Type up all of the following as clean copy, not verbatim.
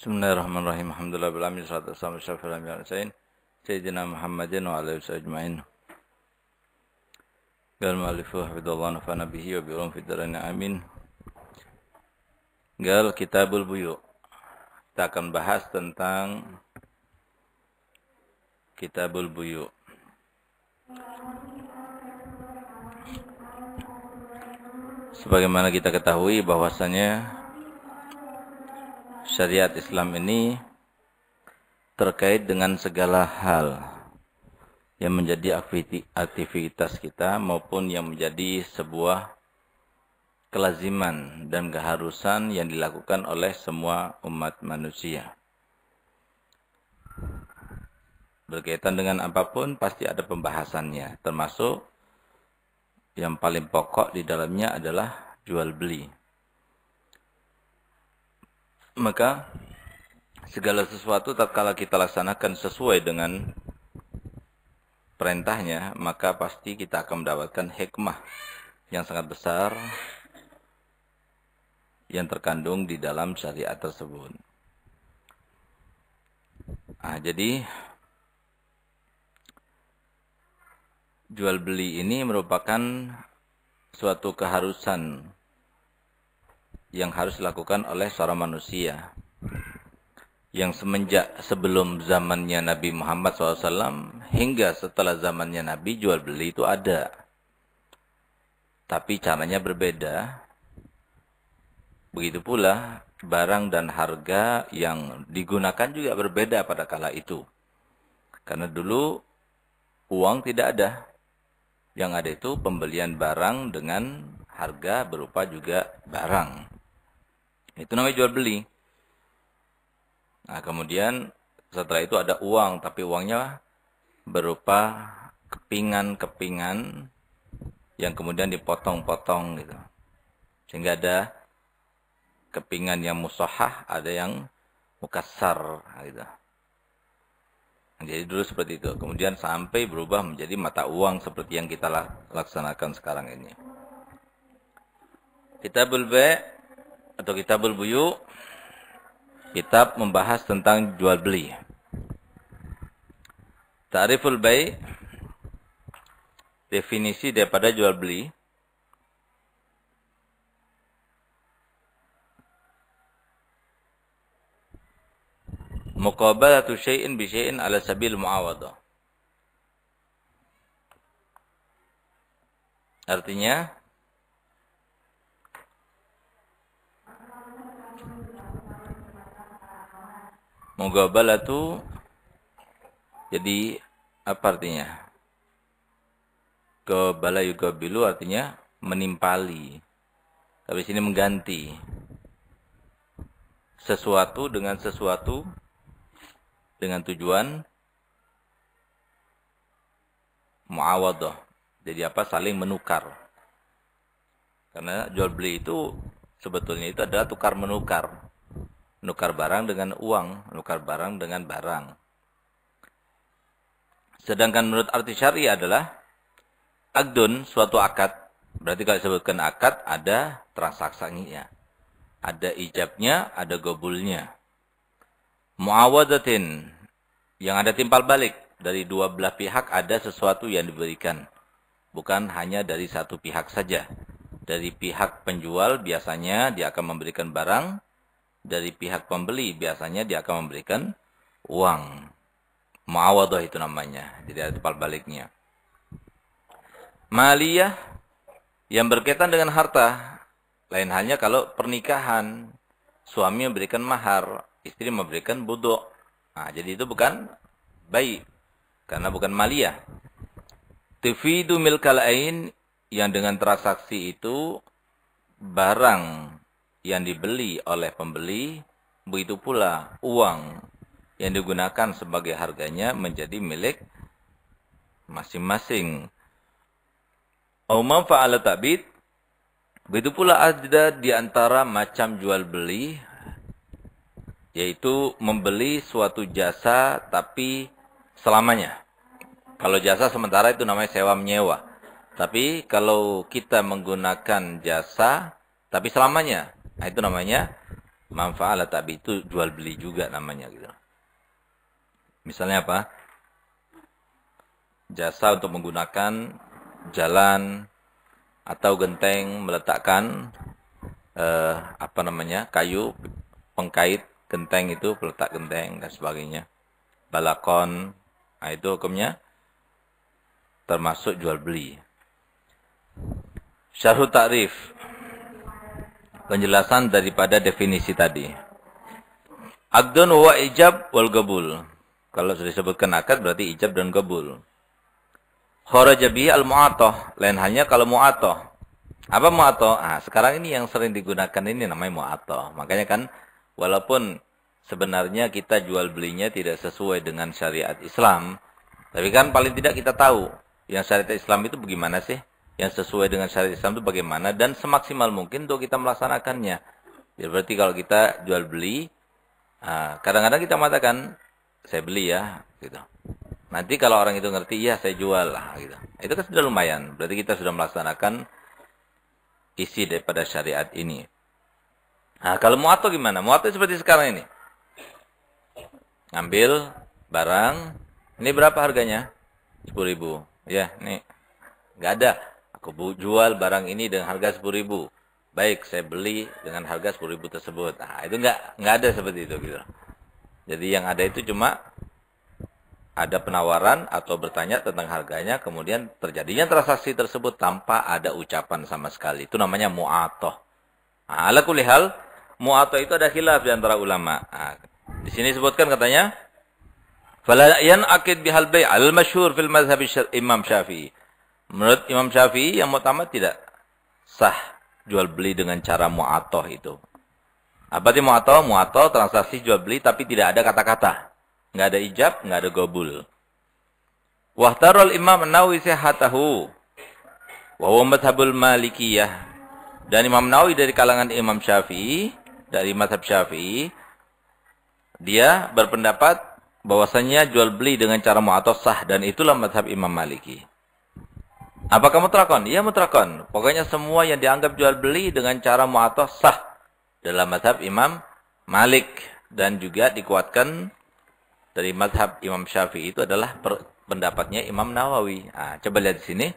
Bismillahirrahmanirrahim. Alhamdulillah bil alamin salatu wassalamu ala asyrofil anbiya'i wal mursalin sayyidina Muhammadin wa ala alihi ajmain. Qala al-mu'allif hafidhallahu nafa'ana bihi wa bi ulum fid dharain amin. Qala kitabul buyu'. Kita akan bahas tentang kitabul buyu'. Sebagaimana kita ketahui bahwasanya syariat Islam ini terkait dengan segala hal yang menjadi aktivitas kita maupun yang menjadi sebuah kelaziman dan keharusan yang dilakukan oleh semua umat manusia. Berkaitan dengan apapun pasti ada pembahasannya, termasuk yang paling pokok di dalamnya adalah jual beli. Maka segala sesuatu tatkala kita laksanakan sesuai dengan perintahnya, maka pasti kita akan mendapatkan hikmah yang sangat besar yang terkandung di dalam syariat tersebut. Jadi jual beli ini merupakan suatu keharusan yang harus dilakukan oleh seorang manusia. Yang semenjak sebelum zamannya Nabi Muhammad SAW hingga setelah zamannya Nabi, jual beli itu ada. Tapi caranya berbeda. Begitu pula barang dan harga yang digunakan juga berbeda pada kala itu. Karena dulu uang tidak ada. Yang ada itu pembelian barang dengan harga berupa juga barang. Itu namanya jual beli. Nah, kemudian setelah itu ada uang, tapi uangnya berupa kepingan-kepingan yang kemudian dipotong-potong gitu. Sehingga ada kepingan yang musahhah, ada yang mukassar gitu. Jadi dulu seperti itu. Kemudian sampai berubah menjadi mata uang seperti yang kita laksanakan sekarang ini. Kitabul Bai' atau Kitabul Buyu', kitab membahas tentang jual beli. Ta'riful Bai', definisi daripada jual beli. Muqabalatu syai'in bi syai'in ala sabil mu'awadah. Artinya muqabalatu, jadi apa artinya? Qabala yuqabilu artinya menimpali. Tapi sini mengganti sesuatu dengan sesuatu dengan tujuan muawadah. Jadi apa? Saling menukar. Karena jual beli itu sebetulnya itu adalah tukar menukar. Menukar barang dengan uang, menukar barang dengan barang. Sedangkan menurut arti syar'i adalah aqdun, suatu akad. Berarti kalau disebutkan akad ada transaksinya. Ada ijabnya, ada gobulnya. Muawadatin, yang ada timbal balik. Dari dua belah pihak ada sesuatu yang diberikan. Bukan hanya dari satu pihak saja. Dari pihak penjual biasanya dia akan memberikan barang. Dari pihak pembeli biasanya dia akan memberikan uang. Muawadah itu namanya. Jadi ada timbal baliknya. Maliyah, yang berkaitan dengan harta. Lain halnya kalau pernikahan. Suami memberikan mahar. Istri memberikan buduk. Nah, jadi itu bukan baik. Karena bukan maliyah. Tufidu milkal ain, yang dengan transaksi itu barang yang dibeli oleh pembeli, begitu pula uang yang digunakan sebagai harganya menjadi milik masing-masing. Au man fa'ala ta'bid, begitu pula ada di antara macam jual beli, yaitu membeli suatu jasa tapi selamanya. Kalau jasa sementara itu namanya sewa menyewa. Tapi kalau kita menggunakan jasa tapi selamanya, nah itu namanya manfa'ala tabi itu jual beli juga namanya gitu. Misalnya apa? Jasa untuk menggunakan jalan atau genteng, meletakkan kayu pengkait genteng itu, peletak genteng dan sebagainya. Balakon, nah itu hukumnya termasuk jual beli. Syarhu ta'rif, penjelasan daripada definisi tadi. Aqdun wa ijab wal qabul. Kalau sudah disebutkan akad berarti ijab dan qabul. Kharaja bihi al-mu'athah, lain halnya kalau mu'athah. Apa mu'athah? Ah, sekarang ini yang sering digunakan ini namanya mu'athah. Makanya kan walaupun sebenarnya kita jual belinya tidak sesuai dengan syariat Islam, tapi kan paling tidak kita tahu yang syariat Islam itu bagaimana sih? Yang sesuai dengan syariat Islam itu bagaimana dan semaksimal mungkin untuk kita melaksanakannya. Ya, berarti kalau kita jual beli, kadang-kadang kita mengatakan saya beli ya, gitu. Nanti kalau orang itu ngerti, iya saya jual lah, gitu. Itu kan sudah lumayan. Berarti kita sudah melaksanakan isi daripada syariat ini. Nah, kalau mu'athah gimana? Mu'athah seperti sekarang ini. Ngambil barang, ini berapa harganya? 10.000. Ya, nih. Nggak ada. Aku jual barang ini dengan harga 10.000. Baik, saya beli dengan harga 10.000 tersebut. Nah, itu nggak ada seperti itu gitu. Jadi yang ada itu cuma ada penawaran atau bertanya tentang harganya, kemudian terjadinya transaksi tersebut tanpa ada ucapan sama sekali. Itu namanya mu'athah. Ala kulli hal, mu'athah itu ada khilaf di antara ulama. Di sini disebutkan katanya, fala yanaqid bihal bai' al-masyhur fil mazhab Imam Syafi'i. Menurut Imam Syafi'i yang muktamad tidak sah jual beli dengan cara mu'athah itu. Apa itu mu'athah? Mu'athah transaksi jual beli tapi tidak ada kata-kata. Nggak ada ijab, nggak ada qabul. Wahtarul Imam Nawawi sihhatahu wa huwa madhhabul Malikiyah. Dan Imam Nawawi dari kalangan Imam Syafi'i, dari mazhab Syafi'i, dia berpendapat bahwasanya jual beli dengan cara mu'athah sah dan itulah mazhab Imam Maliki. Apakah mutlaqan? Iya mutlaqan. Pokoknya semua yang dianggap jual beli dengan cara mu'athah sah dalam mazhab Imam Malik dan juga dikuatkan dari mazhab Imam Syafi'i itu adalah pendapatnya Imam Nawawi. Coba lihat di sini.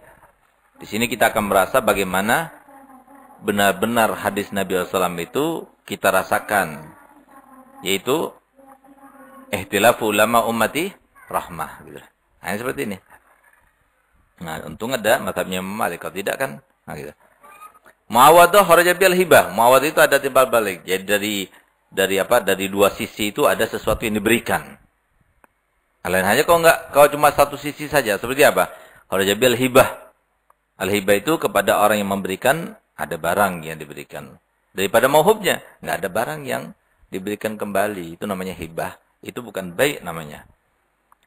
Di sini kita akan merasa bagaimana benar-benar hadis Nabi SAW itu kita rasakan. Yaitu, ihtilafu ulama ummati rahmah. Gitu. Nah, seperti ini. Nah, untung ada mazhabnya Imam Malik. Kalau tidak kan, gitu. Muawadah kharaja bil hibah. Muawadah itu ada timbal balik. Jadi dari dua sisi itu ada sesuatu yang diberikan. Lain hanya kalau cuma satu sisi saja. Seperti apa? Kharaja bil hibah. Al-hibah itu kepada orang yang memberikan, ada barang yang diberikan. Daripada mauhubnya, nggak ada barang yang diberikan kembali. Itu namanya hibah. Itu bukan baik namanya.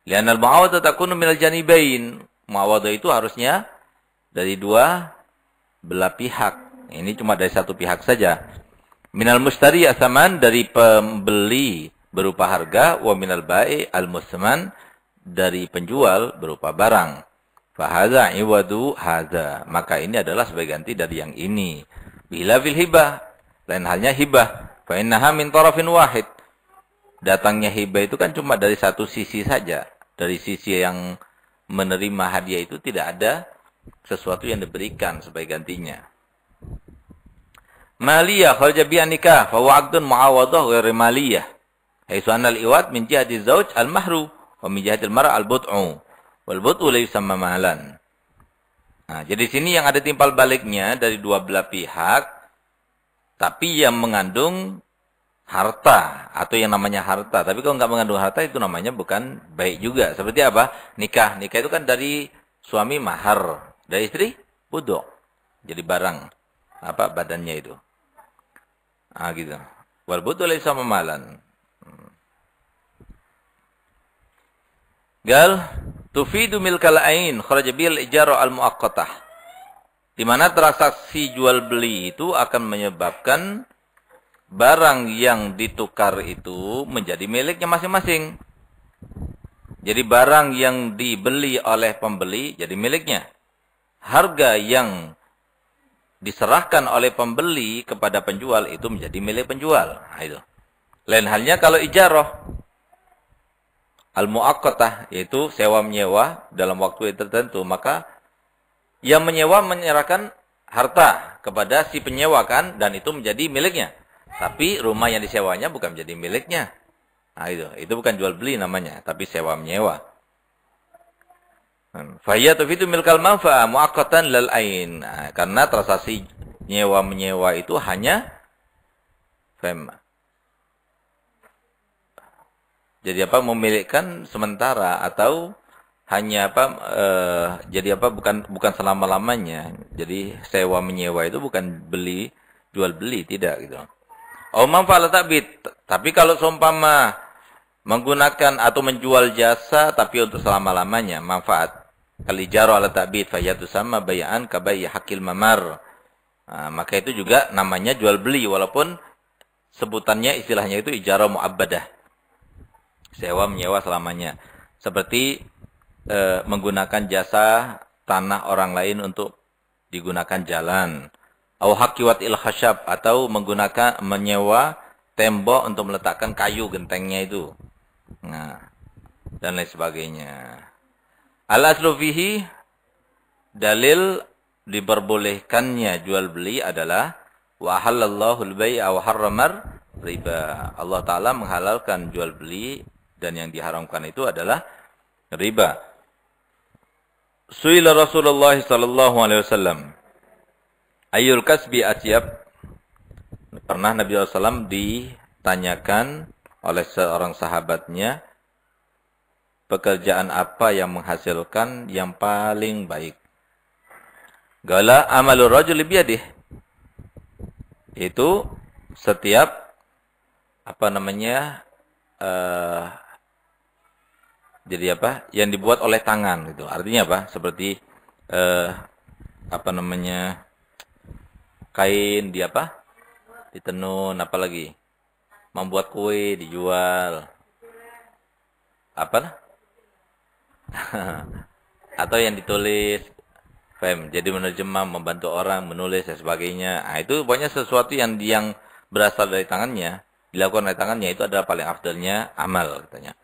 Li'anal mu'awadah takunu minal janibain. Mu'awadah itu harusnya dari dua belah pihak. Ini cuma dari satu pihak saja. Minal mustari asaman, dari pembeli berupa harga, wa minal ba'i al-musman, dari penjual berupa barang. Fahaza iwadu haza. Maka ini adalah sebagai ganti dari yang ini. Bila fil hibah. Lain halnya hibah. Fa innaha min tarafin wahid. Datangnya hibah itu kan cuma dari satu sisi saja. Dari sisi yang menerima hadiah itu tidak ada sesuatu yang diberikan sebagai gantinya. Maliyah kharaja bi nikah fa huwa 'aqdun mu'awadah ghairi maliyah. Haitsu anna al-iwad min jihati zauj al-mahru wa min jihati al-mar'a al-bud'u. Wal bud'u la yusamma malan. Nah, jadi sini yang ada timpal baliknya dari dua belah pihak, tapi yang mengandung harta atau yang namanya harta. Tapi kalau nggak mengandung harta itu namanya bukan baik juga. Seperti apa? Nikah. Nikah itu kan dari suami mahar, dari istri buduk. Jadi barang apa badannya itu. Gitu. Wal bud'u la yusamma malan. Gal tufidu milkal ain kharaja bil ijara al muaqqatah. Di mana transaksi jual beli itu akan menyebabkan barang yang ditukar itu menjadi miliknya masing-masing. Jadi barang yang dibeli oleh pembeli jadi miliknya. Harga yang diserahkan oleh pembeli kepada penjual itu menjadi milik penjual. Nah, itu. Lain halnya kalau ijarah al-muaqqatah, yaitu sewa menyewa dalam waktu yang tertentu, maka yang menyewa menyerahkan harta kepada si penyewa kan, dan itu menjadi miliknya. Tapi rumah yang disewanya bukan menjadi miliknya. Nah, itu bukan jual beli namanya, tapi sewa menyewa. Fahiyya tufidu milkal manfa'ah muaqqatan lal ain. Nah, karena transaksi nyewa menyewa itu hanya jadi apa, memiliki sementara, atau hanya apa, jadi apa, bukan selama-lamanya. Jadi sewa menyewa itu bukan beli jual beli, tidak gitu. Oh, manfaat tabit. Tapi kalau seumpama menggunakan atau menjual jasa tapi untuk selama-lamanya, manfaat. Kal ijarah ala tabit fayatu sama bay'an ka bai' hakil mamar. Nah, maka itu juga namanya jual beli, walaupun sebutannya, istilahnya itu ijarah mu'abbadah. Sewa menyewa selamanya. Seperti menggunakan jasa tanah orang lain untuk digunakan jalan. Au hakiwat il khasyab, atau menggunakan menyewa tembok untuk meletakkan kayu gentengnya itu. Nah, dan lain sebagainya. Al-aslu fihi, dalil diperbolehkannya jual beli adalah wa halallahu al-bai'a wa harramar riba. Allah Ta'ala menghalalkan jual beli, dan yang diharamkan itu adalah riba. Su'ila Rasulullah sallallahu alaihi wasallam, ayyul kasbi atyab? Pernah Nabi SAW ditanyakan oleh seorang sahabatnya, pekerjaan apa yang menghasilkan yang paling baik? Gala amalur rajuli biyadih. Itu setiap apa namanya, jadi apa, yang dibuat oleh tangan gitu. Artinya apa? Seperti apa namanya, kain di apa? Ditenun, apalagi membuat kue dijual. Apa? Atau yang ditulis. Jadi menerjemah, membantu orang menulis dan sebagainya. Nah, itu pokoknya sesuatu yang berasal dari tangannya, dilakukan oleh tangannya, itu adalah paling afdalnya amal katanya.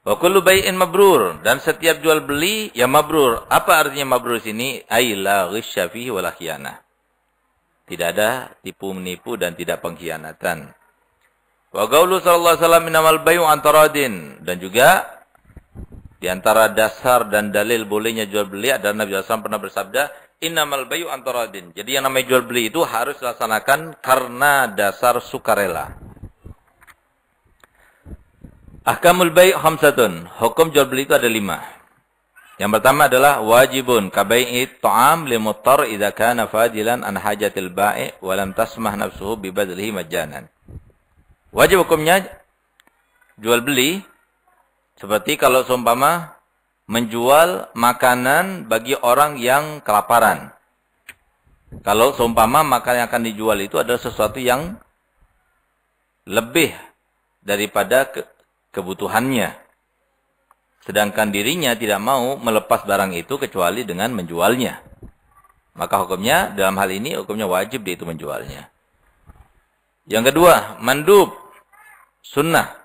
Wa kullu bai'in mabrur, dan setiap jual beli yang mabrur. Apa artinya mabrur sini? Ai la ghisya fihi wala khiyanah. Tidak ada tipu menipu dan tidak pengkhianatan. Wa qaulu sallallahu alaihi wasallam innamal bai'u antaradin, dan juga di antara dasar dan dalil bolehnya jual beli adalah Nabi SAW pernah bersabda, innamal bai'u antaradin. Jadi yang namanya jual beli itu harus dilaksanakan karena dasar sukarela. Ahkamul bai' khamsatun. Hukum jual beli itu ada 5. Yang pertama adalah wajibun kabai'i ta'am li muttar idza kana fadilan an hajatil bai' wa lam tasmah nafsuhu bi badlihi majanan. Wajib hukumnya jual beli seperti kalau seumpama menjual makanan bagi orang yang kelaparan. Kalau seumpama makanan yang akan dijual itu adalah sesuatu yang lebih daripada kebutuhannya. Sedangkan dirinya tidak mau melepas barang itu kecuali dengan menjualnya. Maka hukumnya, dalam hal ini, hukumnya wajib dia itu menjualnya. Yang kedua, mandub, sunnah.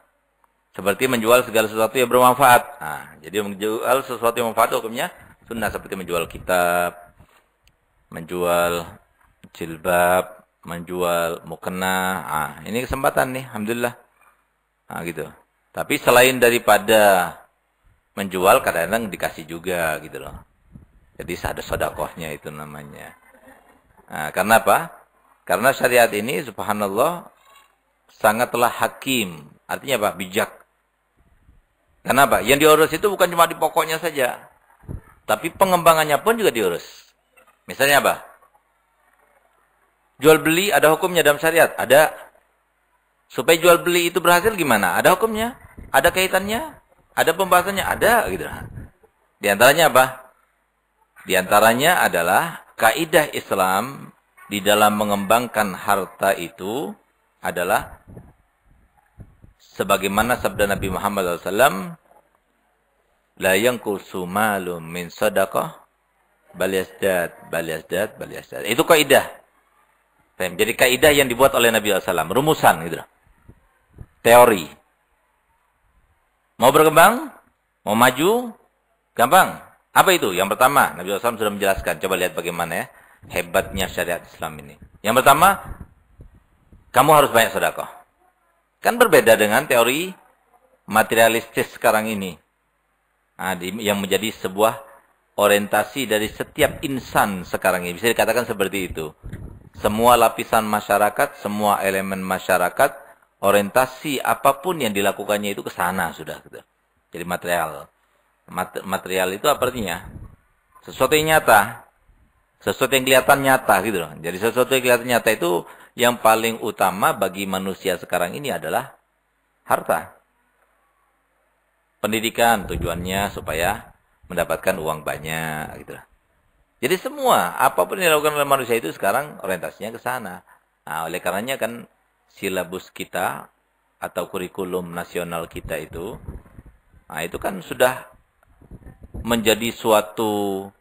Seperti menjual segala sesuatu yang bermanfaat. Nah, jadi menjual sesuatu yang bermanfaat hukumnya sunnah. Seperti menjual kitab, menjual jilbab, menjual mukena. Nah, ini kesempatan nih, alhamdulillah. Nah, gitu. Tapi selain daripada menjual, kadang-kadang dikasih juga gitu loh. Jadi ada sedekahnya itu namanya. Nah, karena apa? Karena syariat ini subhanallah sangatlah hakim. Artinya apa? Bijak. Kenapa? Yang diurus itu bukan cuma di pokoknya saja. Tapi pengembangannya pun juga diurus. Misalnya apa? Jual beli ada hukumnya dalam syariat. Ada. Supaya jual beli itu berhasil gimana? Ada hukumnya, ada kaitannya, ada pembahasannya, ada gitu. Di antaranya apa? Di antaranya adalah kaidah Islam di dalam mengembangkan harta itu adalah sebagaimana sabda Nabi Muhammad SAW, la yanqusu malum min sadaqah bal yazdad, bal yazdad, bal yazdad. Itu kaidah. Jadi kaidah yang dibuat oleh Nabi SAW, rumusan gitu. Teori. Mau berkembang, mau maju, gampang. Apa itu? Yang pertama, Nabi SAW sudah menjelaskan. Coba lihat bagaimana ya hebatnya syariat Islam ini. Yang pertama, kamu harus banyak sedekah. Kan berbeda dengan teori materialistis sekarang ini. Nah, yang menjadi sebuah orientasi dari setiap insan sekarang ini. Bisa dikatakan seperti itu. Semua lapisan masyarakat, semua elemen masyarakat, orientasi apapun yang dilakukannya itu ke sana sudah. Gitu. Jadi material. Material itu apa artinya? Sesuatu yang nyata. Sesuatu yang kelihatan nyata gitu loh. Jadi sesuatu yang kelihatan nyata itu yang paling utama bagi manusia sekarang ini adalah harta. Pendidikan tujuannya supaya mendapatkan uang banyak gitu loh. Jadi semua apapun yang dilakukan oleh manusia itu sekarang orientasinya ke sana. Nah, oleh karenanya kan silabus kita atau kurikulum nasional kita itu, nah itu kan sudah menjadi suatu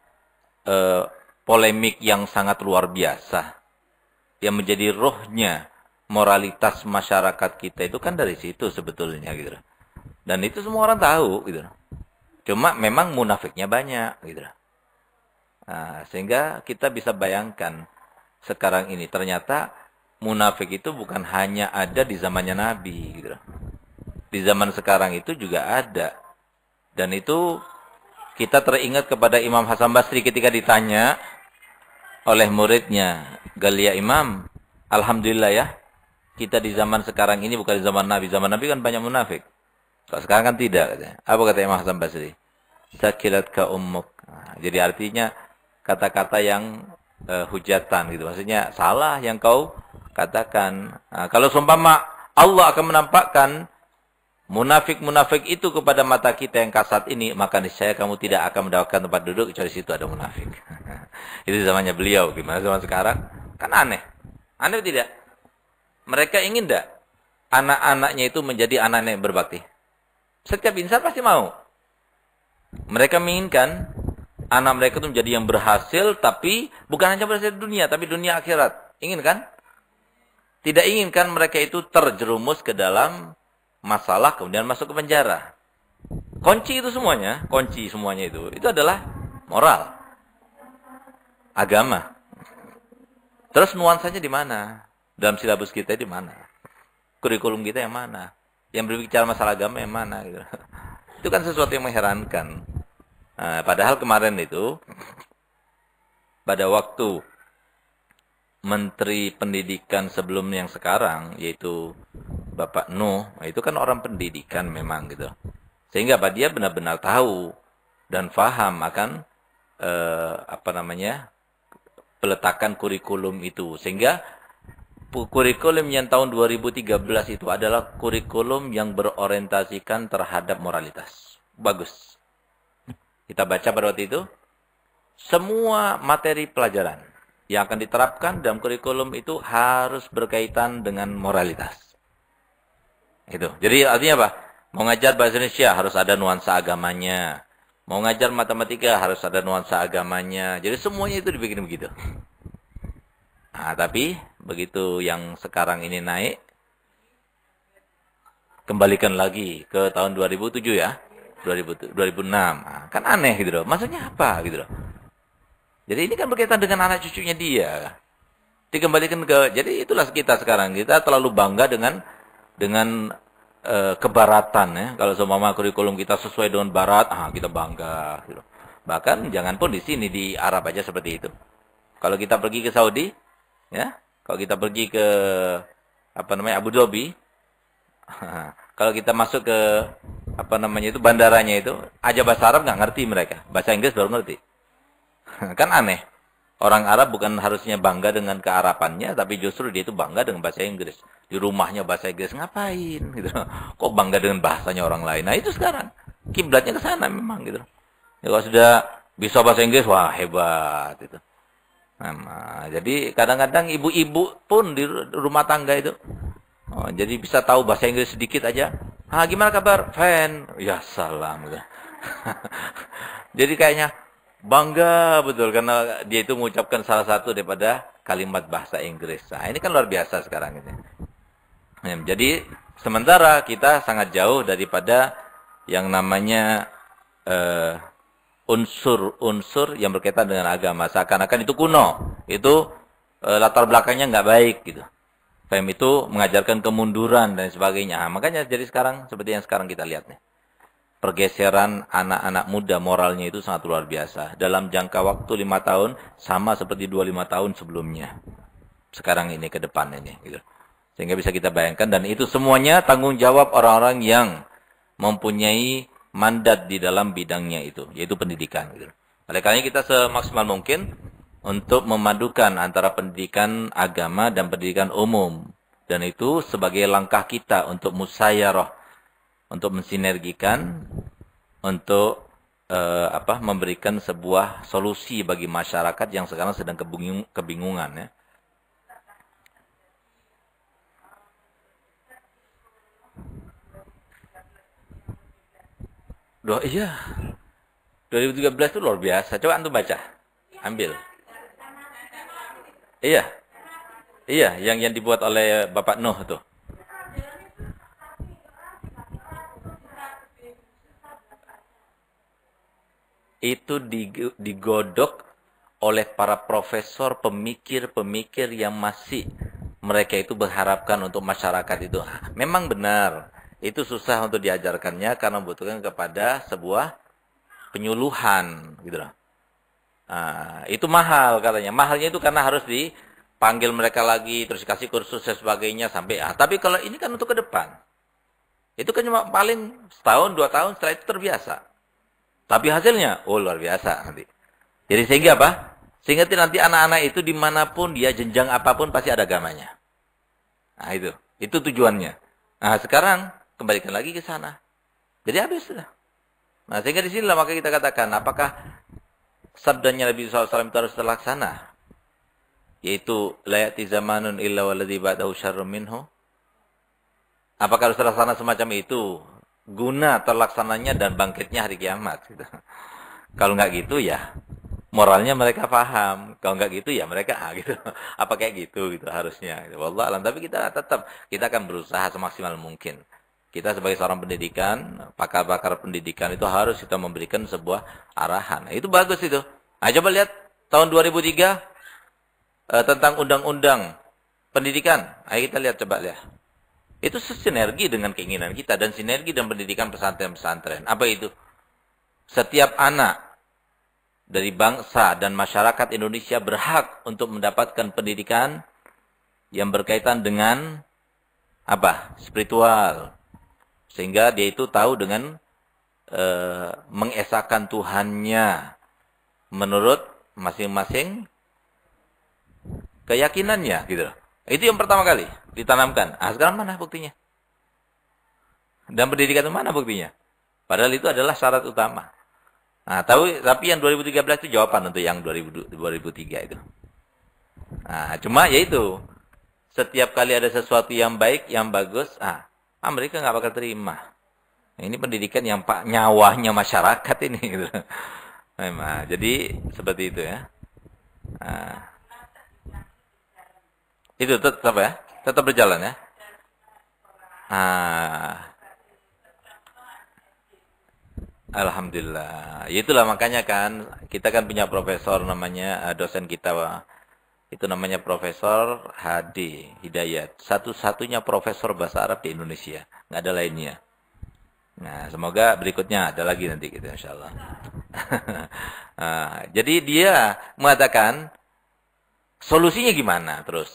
polemik yang sangat luar biasa. Yang menjadi rohnya moralitas masyarakat kita itu kan dari situ sebetulnya gitu. Dan itu semua orang tahu gitu. Cuma memang munafiknya banyak gitu. Nah, sehingga kita bisa bayangkan sekarang ini ternyata munafik itu bukan hanya ada di zamannya Nabi gitu. Di zaman sekarang itu juga ada. Dan itu kita teringat kepada Imam Hasan Basri ketika ditanya oleh muridnya, "Galia Imam, alhamdulillah ya, kita di zaman sekarang ini bukan di zaman Nabi. Zaman Nabi kan banyak munafik. Kalau sekarang kan tidak." Katanya. Apa kata Imam Hasan Basri? "Sakilatka ummuk." Nah, jadi artinya kata-kata yang hujatan gitu. Maksudnya salah yang kau katakan. Nah, kalau seumpama Allah akan menampakkan munafik-munafik itu kepada mata kita yang kasat ini, maka niscaya kamu tidak akan mendapatkan tempat duduk kecuali situ ada munafik. Itu zamannya beliau. Gimana zaman sekarang? Kan aneh. Aneh tidak? Mereka ingin tidak anak-anaknya itu menjadi anak-anak yang berbakti? Setiap insan pasti mau. Mereka menginginkan anak mereka itu menjadi yang berhasil, tapi bukan hanya berhasil di dunia, tapi dunia akhirat. Ingin kan? Tidak inginkan mereka itu terjerumus ke dalam masalah, kemudian masuk ke penjara. Kunci itu semuanya, kunci semuanya itu adalah moral, agama. Terus nuansanya di mana? Dalam silabus kita di mana? Kurikulum kita yang mana? Yang berbicara masalah agama yang mana? Gitu. Itu kan sesuatu yang mengherankan. Nah, padahal kemarin itu, pada waktu Menteri Pendidikan sebelum yang sekarang, yaitu Bapak Nuh, itu kan orang pendidikan memang gitu. Sehingga dia benar-benar tahu dan paham akan peletakan kurikulum itu. Sehingga kurikulum yang tahun 2013 itu adalah kurikulum yang berorientasikan terhadap moralitas. Bagus. Kita baca pada waktu itu, semua materi pelajaran yang akan diterapkan dalam kurikulum itu harus berkaitan dengan moralitas. Itu. Jadi artinya apa? Mau ngajar bahasa Indonesia harus ada nuansa agamanya. Mau ngajar matematika harus ada nuansa agamanya. Jadi semuanya itu dibikin begitu. Nah, tapi begitu yang sekarang ini naik, kembalikan lagi ke tahun 2007 ya. 2006. Nah, kan aneh gitu loh. Maksudnya apa gitu loh. Jadi ini kan berkaitan dengan anak cucunya dia. Dikembalikan ke, jadi itulah kita sekarang. Kita terlalu bangga dengan kebaratan ya. Kalau seumpama kurikulum kita sesuai dengan barat, kita bangga gitu. Bahkan jangan pun di sini di Arab aja seperti itu. Kalau kita pergi ke Saudi, ya, kalau kita pergi ke Abu Dhabi, kalau kita masuk ke bandaranya itu, aja bahasa Arab nggak ngerti mereka, bahasa Inggris baru ngerti. Kan aneh. Orang Arab bukan harusnya bangga dengan kearapannya, tapi justru dia itu bangga dengan bahasa Inggris. Di rumahnya bahasa Inggris ngapain gitu. Kok bangga dengan bahasanya orang lain? Nah, itu sekarang kiblatnya ke sana memang gitu. Ya, kalau sudah bisa bahasa Inggris, wah hebat itu. Nah, jadi kadang-kadang ibu-ibu pun di rumah tangga itu, jadi bisa tahu bahasa Inggris sedikit aja. Gimana kabar? Fine. Ya salam gitu. Jadi kayaknya Bangga betul karena dia itu mengucapkan salah satu daripada kalimat bahasa Inggris. Nah, ini kan luar biasa sekarang ini. Jadi sementara kita sangat jauh daripada yang namanya unsur-unsur yang berkaitan dengan agama. Seakan-akan itu kuno. Itu latar belakangnya nggak baik gitu. Faham itu mengajarkan kemunduran dan sebagainya. Nah, makanya jadi sekarang seperti yang sekarang kita lihat nih. Pergeseran anak-anak muda moralnya itu sangat luar biasa. Dalam jangka waktu 5 tahun sama seperti 25 tahun sebelumnya. Sekarang ini ke depan ini gitu. Sehingga bisa kita bayangkan dan itu semuanya tanggung jawab orang-orang yang mempunyai mandat di dalam bidangnya itu, yaitu pendidikan gitu. Oleh karena kita semaksimal mungkin untuk memadukan antara pendidikan agama dan pendidikan umum. Dan itu sebagai langkah kita untuk musayyarah, untuk mensinergikan, untuk memberikan sebuah solusi bagi masyarakat yang sekarang sedang kebingungan ya. Iya. 2013 itu luar biasa. Coba antum baca. Ambil. Iya. Iya, yang dibuat oleh Bapak Nuh itu. Itu digodok oleh para profesor, pemikir-pemikir yang masih mereka itu berharapkan untuk masyarakat itu. Memang benar, itu susah untuk diajarkannya karena membutuhkan kepada sebuah penyuluhan gitu loh. Nah, itu mahal katanya. Mahalnya itu karena harus dipanggil mereka lagi, terus dikasih kursus dan sebagainya sampai. Tapi kalau ini kan untuk ke depan. Itu kan cuma paling setahun, 2 tahun setelah itu terbiasa. Tapi hasilnya, luar biasa nanti. Jadi sehingga apa? Sehingga nanti anak-anak itu dimanapun dia jenjang apapun pasti ada agamanya. Nah itu tujuannya. Nah sekarang kembalikan lagi ke sana. Jadi habis sudah. Nah sehingga di sinilah maka kita katakan, apakah sabdanya Nabi SAW itu harus terlaksana? Yaitu la ya'ti zamanun illa walladzi ba'dahu syarrun minhu. Apakah harus terlaksana semacam itu? Guna terlaksananya dan bangkitnya hari kiamat. Gitu. Kalau nggak gitu ya moralnya mereka paham. Kalau nggak gitu ya mereka gitu. Apa kayak gitu harusnya. Gitu. Wallah alam. Tapi kita akan berusaha semaksimal mungkin. Kita sebagai seorang pendidikan, pakar-pakar pendidikan itu harus kita memberikan sebuah arahan. Nah, itu bagus itu. Nah, coba lihat tahun 2003 tentang undang-undang pendidikan. Ayo kita lihat coba lihat. Itu sinergi dengan keinginan kita dan sinergi dengan pendidikan pesantren-pesantren. Apa itu? Setiap anak dari bangsa dan masyarakat Indonesia berhak untuk mendapatkan pendidikan yang berkaitan dengan apa? Spiritual. Sehingga dia itu tahu dengan mengesahkan Tuhannya menurut masing-masing keyakinannya gitu. Itu yang pertama kali ditanamkan. Sekarang mana buktinya? Dan pendidikan itu mana buktinya? Padahal itu adalah syarat utama. Nah, tapi yang 2013 itu jawaban untuk yang 2003 itu. Nah, cuma yaitu setiap kali ada sesuatu yang baik, yang bagus, mereka nggak bakal terima. Nah, ini pendidikan yang nyawanya masyarakat ini. Gitu. Nah, jadi seperti itu ya. Nah, itu tetap ya, tetap berjalan ya. Alhamdulillah. Itulah makanya kan kita kan punya profesor namanya dosen kita itu namanya Profesor Hadi Hidayat. Satu-satunya profesor bahasa Arab di Indonesia, nggak ada lainnya. Nah, semoga berikutnya ada lagi nanti gitu insyaallah. Jadi dia mengatakan solusinya gimana terus?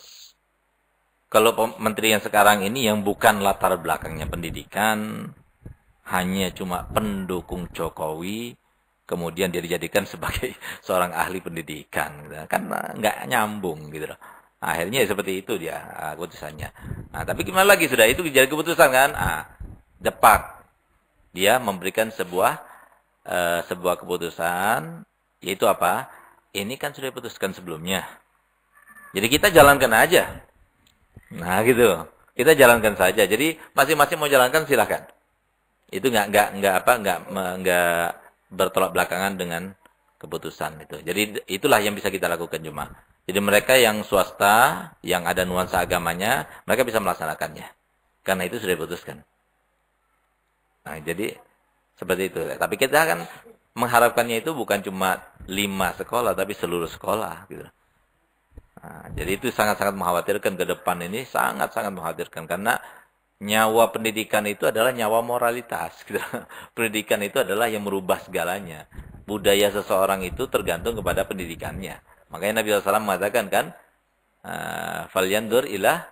Kalau menteri yang sekarang ini yang bukan latar belakangnya pendidikan, hanya cuma pendukung Jokowi, kemudian dia dijadikan sebagai seorang ahli pendidikan. Gitu. Kan nggak nyambung gitu loh. Akhirnya seperti itu dia keputusannya. Nah, tapi gimana lagi sudah itu jadi keputusan kan? Cepat. Dia memberikan sebuah keputusan, yaitu apa? Ini kan sudah diputuskan sebelumnya. Jadi kita jalankan aja. Nah gitu, kita jalankan saja. Jadi masing-masing mau jalankan silahkan. Itu nggak bertolak belakangan dengan keputusan itu. Jadi itulah yang bisa kita lakukan cuma. Jadi mereka yang swasta, yang ada nuansa agamanya, mereka bisa melaksanakannya. Karena itu sudah diputuskan. Nah, jadi seperti itu. Tapi kita kan mengharapkannya itu bukan cuma 5 sekolah, tapi seluruh sekolah. Gitu. Nah, jadi itu sangat-sangat mengkhawatirkan ke depan ini, sangat-sangat mengkhawatirkan. Karena nyawa pendidikan itu adalah nyawa moralitas. Gitu. Pendidikan itu adalah yang merubah segalanya. Budaya seseorang itu tergantung kepada pendidikannya. Makanya Nabi SAW mengatakan kan, falyandur ilah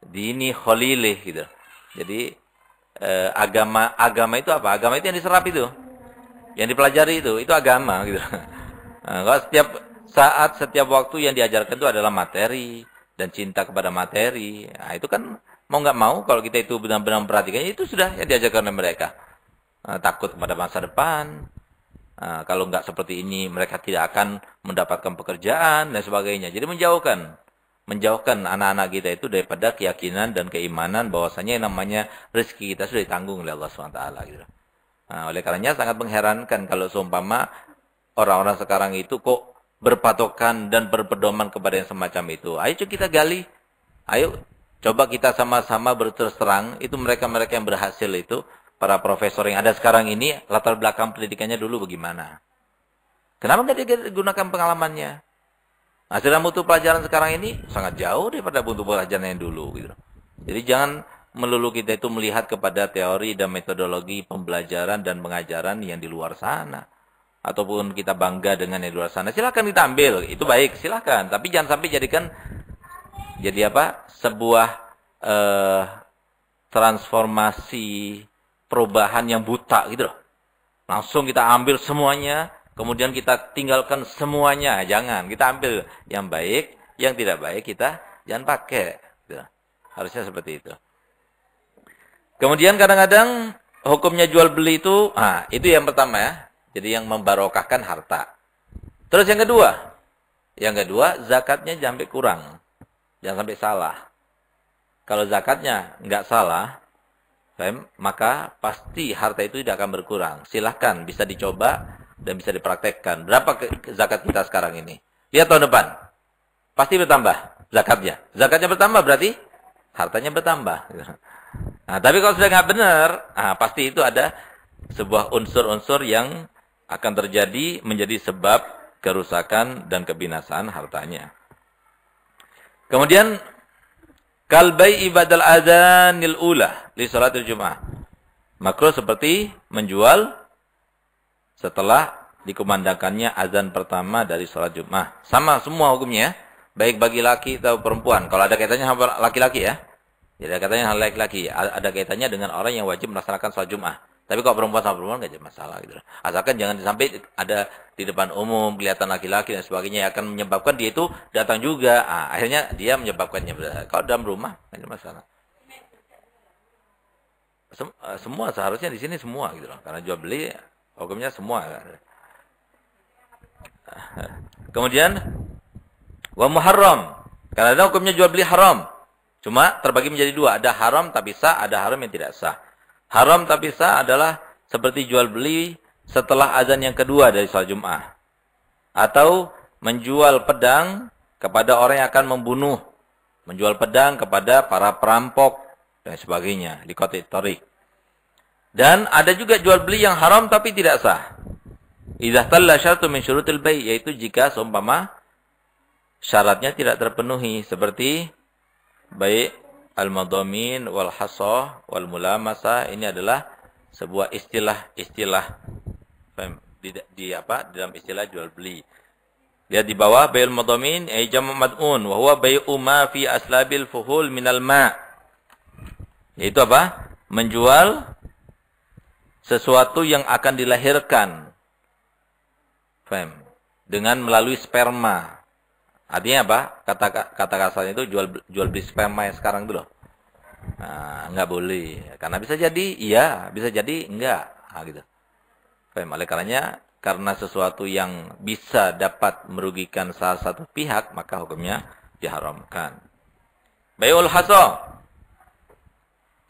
dini khalilih. Gitu. Jadi agama itu apa? Agama itu yang diserap itu. Yang dipelajari itu agama gitu. Nah, kalau setiap saat, setiap waktu yang diajarkan itu adalah materi dan cinta kepada materi. Nah, itu kan mau nggak mau kalau kita itu benar-benar memperhatikannya itu sudah yang diajarkan oleh mereka. Takut kepada masa depan. Kalau nggak seperti ini mereka tidak akan mendapatkan pekerjaan dan sebagainya. Jadi menjauhkan anak-anak kita itu daripada keyakinan dan keimanan bahwasanya yang namanya rezeki kita sudah ditanggung oleh Allah SWT gitu. Nah, oleh karenanya sangat mengherankan kalau seumpama orang-orang sekarang itu kok berpatokan dan berpedoman kepada yang semacam itu. Ayo coba kita gali. Ayo coba kita sama-sama berterus terang. Itu mereka-mereka yang berhasil itu. Para profesor yang ada sekarang ini. Latar belakang pendidikannya dulu bagaimana. Kenapa nggak digunakan pengalamannya? Hasil mutu pelajaran sekarang ini sangat jauh daripada mutu pelajaran yang dulu. Gitu. Jadi jangan melulu kita itu melihat kepada teori dan metodologi pembelajaran dan pengajaran yang di luar sana. Ataupun kita bangga dengan yang di luar sana. Silakan kita ambil. Itu baik. Silakan. Tapi jangan sampai jadikan jadi apa? Sebuah transformasi perubahan yang buta gitu loh. Langsung kita ambil semuanya. Kemudian kita tinggalkan semuanya. Jangan. Kita ambil yang baik. Yang tidak baik kita jangan pakai. Gitu. Harusnya seperti itu. Kemudian kadang-kadang hukumnya jual beli itu, itu yang pertama ya. Jadi yang membarokahkan harta. Terus yang kedua zakatnya jangan sampai kurang. Jangan sampai salah. Kalau zakatnya nggak salah, maka pasti harta itu tidak akan berkurang. Silahkan bisa dicoba dan bisa dipraktekkan. Berapa zakat kita sekarang ini? Lihat tahun depan. Pasti bertambah zakatnya. Zakatnya bertambah berarti hartanya bertambah. Nah, tapi kalau sudah nggak benar, pasti itu ada sebuah unsur-unsur yang akan terjadi menjadi sebab kerusakan dan kebinasaan hartanya. Kemudian kalbai ibadal adzanil ula li salatil Jumat. Makruh seperti menjual setelah dikumandangkannya azan pertama dari salat Jumat. Sama semua hukumnya, baik bagi laki atau perempuan. Kalau ada kaitannya sama laki-laki ya. Jadi ada kaitannya hal laki-laki, ada kaitannya dengan orang yang wajib melaksanakan sholat Jumat. Tapi kalau perempuan sama perempuan nggak jadi masalah gitu. Asalkan jangan sampai ada di depan umum kelihatan laki-laki dan sebagainya yang akan menyebabkan dia itu datang juga. Akhirnya dia menyebabkannya. Kalau dalam rumah nggak ada masalah. Semua seharusnya di sini semua gitu loh. Karena jual beli hukumnya semua. Kemudian wa muharram. Karena ada hukumnya jual beli haram. Cuma terbagi menjadi dua. Ada haram tapi sah, ada haram yang tidak sah. Haram tapi sah adalah seperti jual beli setelah azan yang kedua dari sholat Jumat. Atau menjual pedang kepada orang yang akan membunuh. Menjual pedang kepada para perampok dan sebagainya. Di kota Torik. Dan ada juga jual beli yang haram tapi tidak sah. Idza talla syartu min syurutil bai', yaitu jika seumpama syaratnya tidak terpenuhi seperti baik al-madhamin wal hasah wal mulamasa. Ini adalah sebuah istilah dalam istilah jual beli. Lihat di bawah bai'ul madhamin ay jam' mad'un wa huwa bai'u ma fi aslabil fuhul minal ma'. Yaitu apa? Menjual sesuatu yang akan dilahirkan. Dengan melalui sperma. Artinya apa? Kata kasarnya itu jual beli sperma yang sekarang itu loh. Nah, enggak boleh. Karena bisa jadi iya, bisa jadi enggak. Gitu. Oleh karenanya, karena sesuatu yang bisa dapat merugikan salah satu pihak, maka hukumnya diharamkan. Bai'ul hasa.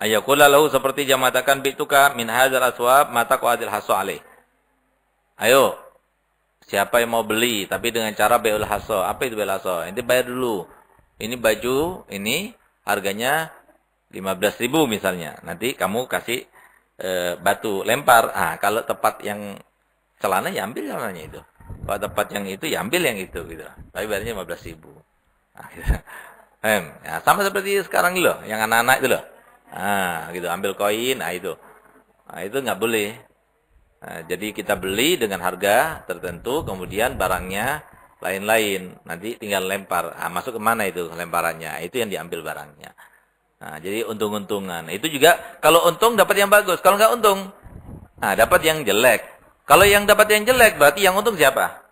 Ayakula lahu seperti dia mengatakan bituka min hadzal aswab mata qadil hasa alaih. Ayo, Siapa yang mau beli tapi dengan cara bai'ul haso. Apa itu bai'ul haso? Nanti bayar dulu. Ini baju, ini harganya 15.000 misalnya. Nanti kamu kasih batu, lempar. Ah, kalau tepat yang celana ya ambil celananya itu. Kalau tepat yang itu ya ambil yang itu gitu. Tapi bayarnya 15.000. Nah, gitu. Ya, sama seperti sekarang loh, yang anak-anak itu loh. Ah, gitu, ambil koin, itu. Nah, itu nggak boleh. Nah, jadi kita beli dengan harga tertentu, kemudian barangnya lain-lain. Nanti tinggal lempar. Ah, masuk ke mana itu lemparannya? Itu yang diambil barangnya. Nah, jadi untung-untungan. Itu juga kalau untung dapat yang bagus. Kalau nggak untung, nah dapat yang jelek. Kalau yang dapat yang jelek, berarti yang untung siapa?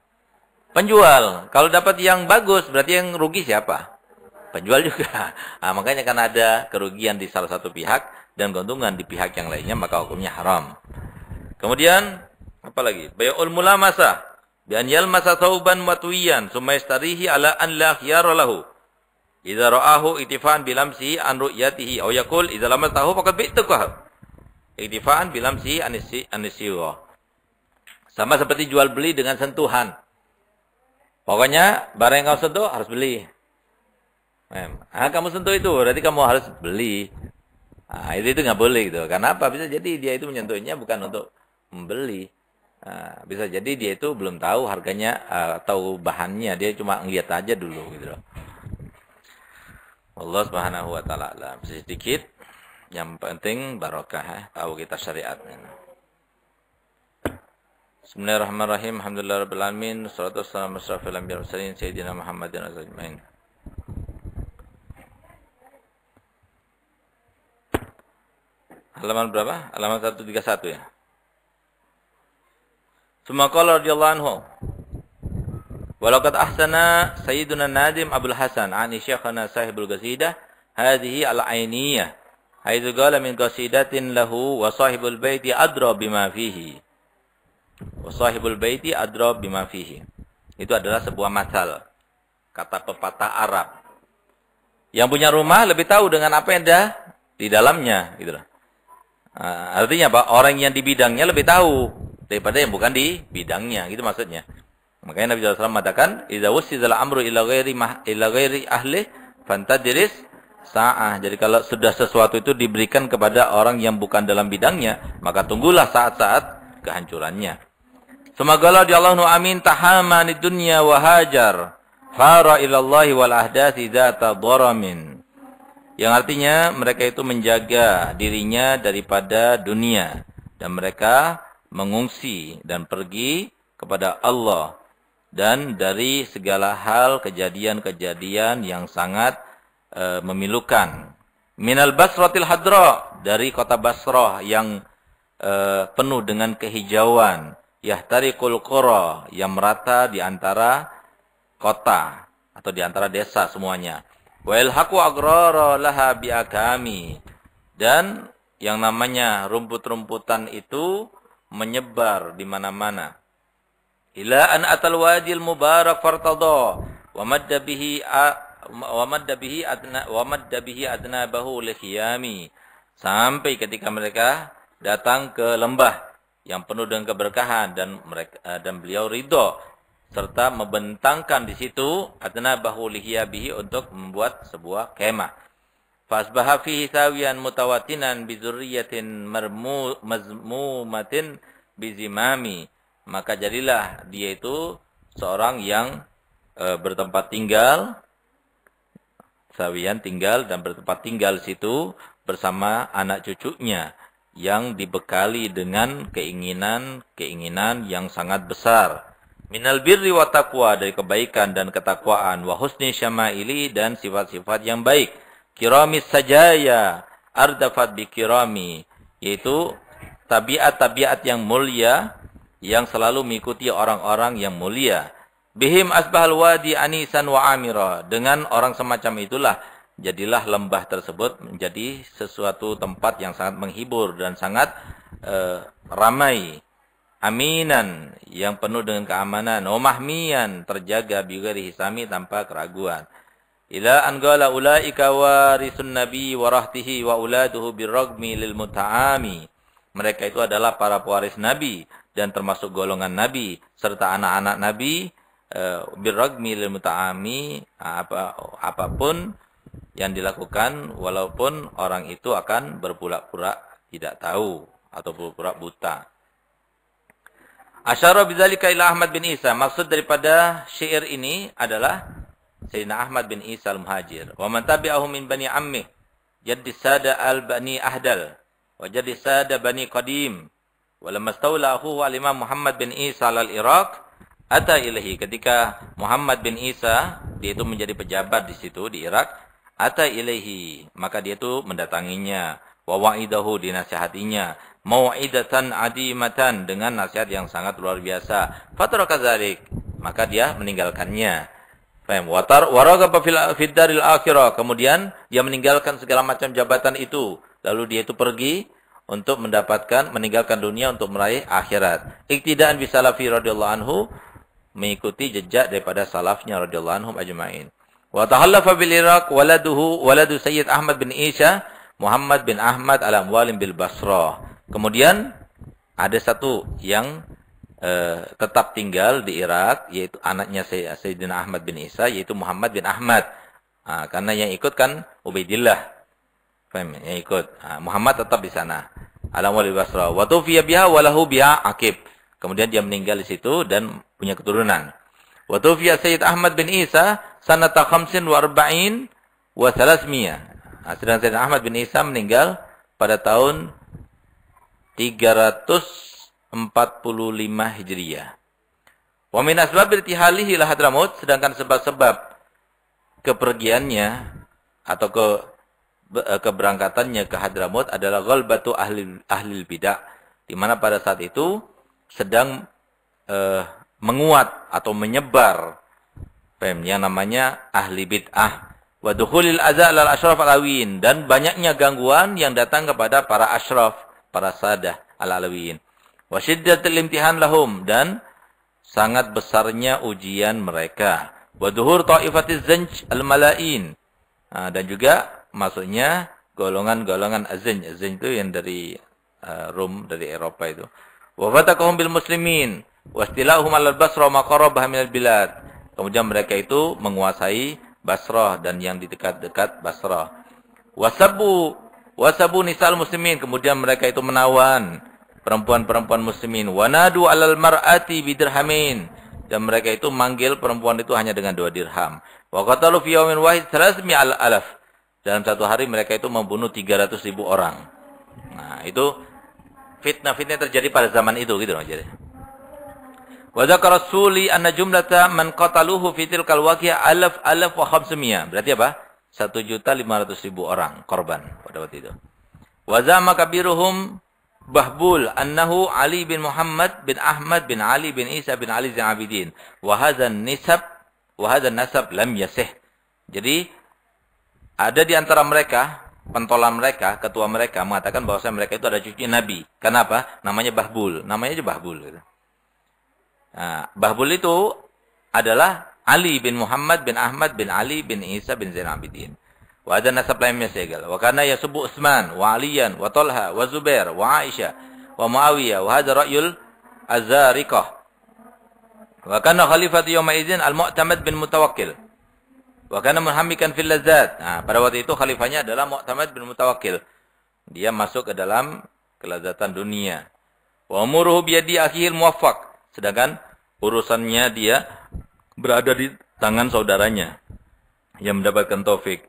Penjual. Kalau dapat yang bagus, berarti yang rugi siapa? Penjual juga. Nah, makanya kan ada kerugian di salah satu pihak dan keuntungan di pihak yang lainnya, maka hukumnya haram. Kemudian apa lagi? Bai'ul mulamasa bi an yalmasa thawban matwiyan summa yastarihi ala an la khiyara lahu. Idza ra'ahu ittifa'an bilamsi an ru'yatihi aw yaqul idza lamastahu faqad bi'tuka. Ittifa'an bilamsi anisiwa. Sama seperti jual beli dengan sentuhan. Pokoknya barang yang kamu sentuh harus beli. Kamu sentuh itu berarti kamu harus beli. Nah, itu nggak boleh gitu. Karena apa? Bisa jadi dia itu menyentuhnya bukan untuk membeli. Bisa jadi dia itu belum tahu harganya atau bahannya, dia cuma ngeliat aja dulu gitu loh. Allah Subhanahu wa taala alam. Sedikit yang penting barokah, tahu kita syariatnya. Bismillahirrahmanirrahim. Alhamdulillahirabbil alamin. Wassalatu wassalamu ala asyrofil anbiya'i wal mursalin sayyidina Muhammadin ajmain. Halaman berapa? Halaman 131 ya. Summa qala radhiyallahu anhu. Walaqad ahsana Sayyiduna Nadim Abdul Hasan ani Syekhana Sahibul Qasidah hadhihi al-ainiyah. Haitsu qala min qasidatin lahu wa sahibul baiti adra bima fihi. Wa sahibul baiti adra bima fihi. Itu adalah sebuah masal, kata pepatah Arab. Yang punya rumah lebih tahu dengan apa yang ada di dalamnya gitu loh. Artinya apa? Orang yang di bidangnya lebih tahu daripada yang bukan di bidangnya, gitu maksudnya. Makanya Nabi SAW mengatakan, "Idza wusidal amru ila ghairi ahli fantadris sa'ah." Jadi kalau sudah sesuatu itu diberikan kepada orang yang bukan dalam bidangnya, maka tunggulah saat-saat kehancurannya. Semagalah di Allahu amin tahamani dunya wa hajar fara ila Allah wal ahdathi dzata dharamin. Yang artinya mereka itu menjaga dirinya daripada dunia dan mereka mengungsi dan pergi kepada Allah dan dari segala hal kejadian-kejadian yang sangat memilukan. Minal Basratil Hadra, dari kota Basrah yang penuh dengan kehijauan. Yahtariqul qura, yang merata di antara kota atau di antara desa semuanya. Wa ilhaqu agrara laha biakami, dan yang namanya rumput-rumputan itu menyebar di mana-mana. Ila an atal wadil mubarak fartada wa madda bihi adnabahu likhiyami, sampai ketika mereka datang ke lembah yang penuh dengan keberkahan dan beliau ridho serta membentangkan di situ adnabahu lihiyabihi untuk membuat sebuah kemah. Fasbaha fihi sawiyan mutawatinan bi dzurriyyatin mazmumatin bizimami. Maka jadilah dia itu seorang yang bertempat tinggal, sawiyan tinggal dan bertempat tinggal situ bersama anak cucunya yang dibekali dengan keinginan yang sangat besar. Minal birri wa taqwa, dari kebaikan dan ketakwaan, wa husni syama'ili, dan sifat-sifat yang baik. Kiramis sajaya ardafat bi kirami, yaitu tabiat-tabiat yang mulia yang selalu mengikuti orang-orang yang mulia. Bihim asbahal wadi anisan wa amira, dengan orang semacam itulah jadilah lembah tersebut menjadi sesuatu tempat yang sangat menghibur dan sangat ramai. Aminan, yang penuh dengan keamanan. Mahmiyan, terjaga bighairi hisami, tanpa keraguan. Ila an qala ulaika warisun nabi wa rahtihi wa uladuhu birragmi lil muta'ami. Mereka itu adalah para pewaris nabi dan termasuk golongan Nabi serta anak-anak Nabi, birragmi lil muta'ami, apapun yang dilakukan walaupun orang itu akan berpura-pura tidak tahu atau berpura buta. Asyara bidzalika ila Ahmad bin Isa. Maksud daripada syair ini adalah Sayyidina Ahmad bin Isa al-Muhajir. Wa man tabi'ahu min bani ammi jaddi sada al-bani ahdal wa jaddi sada bani qadim. Wa lamma stawla akhuhu al-Imam Muhammad bin Isa al-Iraq ata ilahi. Ketika Muhammad bin Isa dia itu menjadi pejabat di situ di Irak, ata ilahi, maka dia itu mendatanginya, wa wa'idahu, dinasihatinya, mau'idatan adimatan, dengan nasihat yang sangat luar biasa. Fataraka dzalik, maka dia meninggalkannya. Faham? Waragaba fid daril akhirah, kemudian dia meninggalkan segala macam jabatan itu, lalu dia itu pergi untuk meninggalkan dunia untuk meraih akhirat. Iktidaan bi salafi radhiyallahu anhu, mengikuti jejak daripada salafnya radhiyallahu anhum ajma'in. Wa tahallafa bil Iraq waladu Sayyid Ahmad bin Isa Muhammad bin Ahmad al-Amwalim bil Basrah. Kemudian ada satu yang tetap tinggal di Irak, yaitu anaknya Sayyidina Ahmad bin Isa, yaitu Muhammad bin Ahmad. Karena yang ikut kan Ubaidillah. Faham? Yang ikut. Muhammad tetap di sana. Al-Amwalim bil Basrah. Wa tufiya biha wa lahu biha aqib. Kemudian dia meninggal di situ dan punya keturunan. Wa tufiya Sayyid Ahmad bin Isa sanata 45 wa 300. Sedangkan Sayyidina Ahmad bin Isa meninggal pada tahun 345 Hijriah. Wa min asbab irtihalihi ila Hadramut, sedangkan sebab-sebab kepergiannya atau keberangkatannya ke Hadramut adalah ghalbatu ahli bidah, di mana pada saat itu sedang menguat atau menyebar yang namanya ahli bid'ah. Wa dukhulil azza lal asyraf alawiyyin, dan banyaknya gangguan yang datang kepada para asyraf, para sadah al-alawiyyin. Wa shiddatul imtihan lahum, dan sangat besarnya ujian mereka. Wa duhur taifatiz zanj al-mala'in, dan juga maksudnya golongan-golongan azanj. Azanj itu yang dari Rum, dari Eropa itu. Wa fatakahum bil muslimin wa istilahum al-Basra ma qarabah minal bilad. Kemudian mereka itu menguasai Basrah dan yang di dekat-dekat Basrah. Wasabu nisal muslimin, kemudian mereka itu menawan perempuan-perempuan muslimin. Wanadu alal mar'ati bidirhamin, dan mereka itu manggil perempuan itu hanya dengan 2 dirham. Wa qatalu fi yawmin wahid 300 alaf. Dalam satu hari mereka itu membunuh 300.000 orang. Nah, itu fitnah-fitnah terjadi pada zaman itu gitu loh. Jadi wa dzakara Suli anna jumlata man qataluhu fi tilkal waqi'ah 1,500. Berarti apa? 1.500.000 orang korban pada waktu itu. Wa zama kabiruhum Bahbul annahu Ali bin Muhammad bin Ahmad bin Ali bin Isa bin Ali Zain Abidin. Wa hadzal nasab lam yasih. Jadi ada di antara mereka, pentolan mereka, ketua mereka mengatakan bahwa mereka itu ada cucu Nabi. Kenapa? Namanya Bahbul. Namanya aja Bahbul gitu. Nah, Bahbul itu adalah Ali bin Muhammad bin Ahmad bin Ali bin Isa bin Zain Abidin. Wa ada nasab lainnya segala. Wa kana yasubu Utsman wa Aliyan wa Talha wa Zubair wa Aisyah wa Muawiyah wa hadza ra'yul Azariqah. Wa kana khalifatu yawma idzin al-Mu'tamad bin Mutawakkil. Wa kana muhammikan fil lazzat. Nah, pada waktu itu khalifahnya adalah Mu'tamad bin Mutawakkil. Dia masuk ke dalam kelezatan dunia. Wa umuruhu bi yadi akhil muwaffaq. Sedangkan urusannya dia berada di tangan saudaranya yang mendapatkan taufik.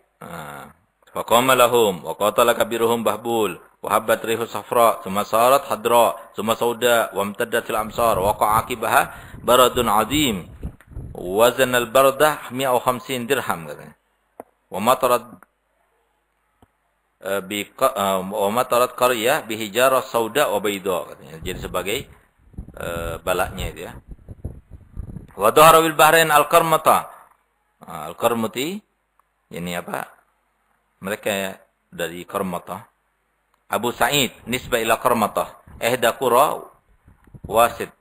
Faqama lahum wa qatala kabiruhum Bahbul wa habbat rihu safra thumma sarat hadra thumma sauda wa imtaddat fil amsar wa qa'a aqibaha baradun azim wazan al-bardah 150 dirham katanya. Wa matarat qaryah bi hijarah sauda wa bayda katanya. Jadi sebagai balaknya itu ya. Wa dhahara bil Bahrain al-Qarmata. Al-Qarmati ini apa? Mereka dari Qarmata. Abu Sa'id nisbah ila Qarmata. Ihda qura Wasid.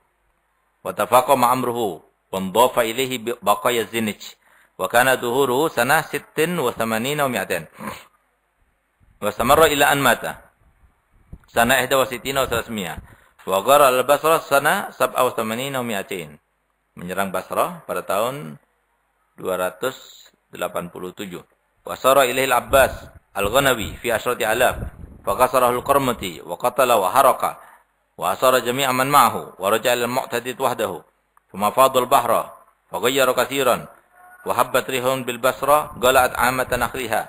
Wa tafaqama amruhu wa ndafa ilayhi baqaya Zinij. Wa kana dhuhuruhu sanah 86 wa 200. Wa samarra ila an mata. Sanah 61 wa 300. Wa ghara al-Basrah sana 87 wa 200. Menyerang Basrah pada tahun 287. Wa sara ilaihi al-Abbas al-Ghanawi fi ashrati alaf. Fa qasarahu al-Qarmati wa qatala wa haraka. Wa asara jami'a man ma'ahu wa raja'a al-Mu'tadid wahdahu. Thumma fadha al-bahra fa ghayyara katsiran. Wa habbat rihun bil Basrah gala'at 'amatan akhriha.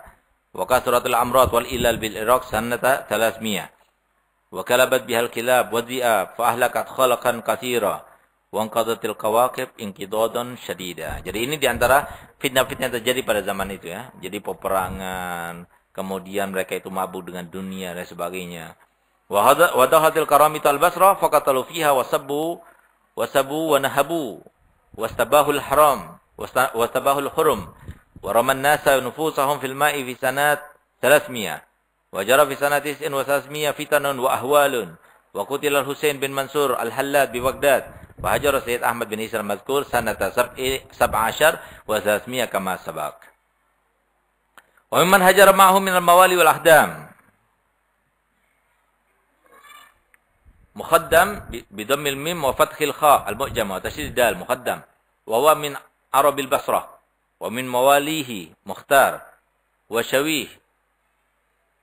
Wa kasrat al-amrat wal ilal bil Iraq sanata 300. وكلبت بها الكلاب والذئاب فأهلكت خلقا كثيرا وانقضت الكواكب انقضاضا شديدا. Jadi ini diantara fitnah-fitnah yang terjadi pada zaman itu ya. Jadi peperangan, kemudian mereka itu mabuk dengan dunia dan sebagainya. Wadahatil karamita al-Basra faqatalu fiha wasabbu wa nahabu wastabahul haram wastabahul hurum wa raman nasa nufusahum fil ma'i fi sanat 300. Wajara fi sanati 300 fitanun wa ahwalun. Wa qutila al-Husain bin Mansur al-Hallad bi Baghdad. Wa hajara Sayyid Ahmad bin Isa al-Mazkur sanata 17 wa 300 kama sabaq. Wa mimman hajara ma'ahum min al-mawali wal ahdam. Muqaddam bi dhammil mim wa fathil kha al-mu'jama wa tashdid dal muqaddam. Wa huwa min Arabil Basrah. Wa min mawalihi Mukhtar wa Shawih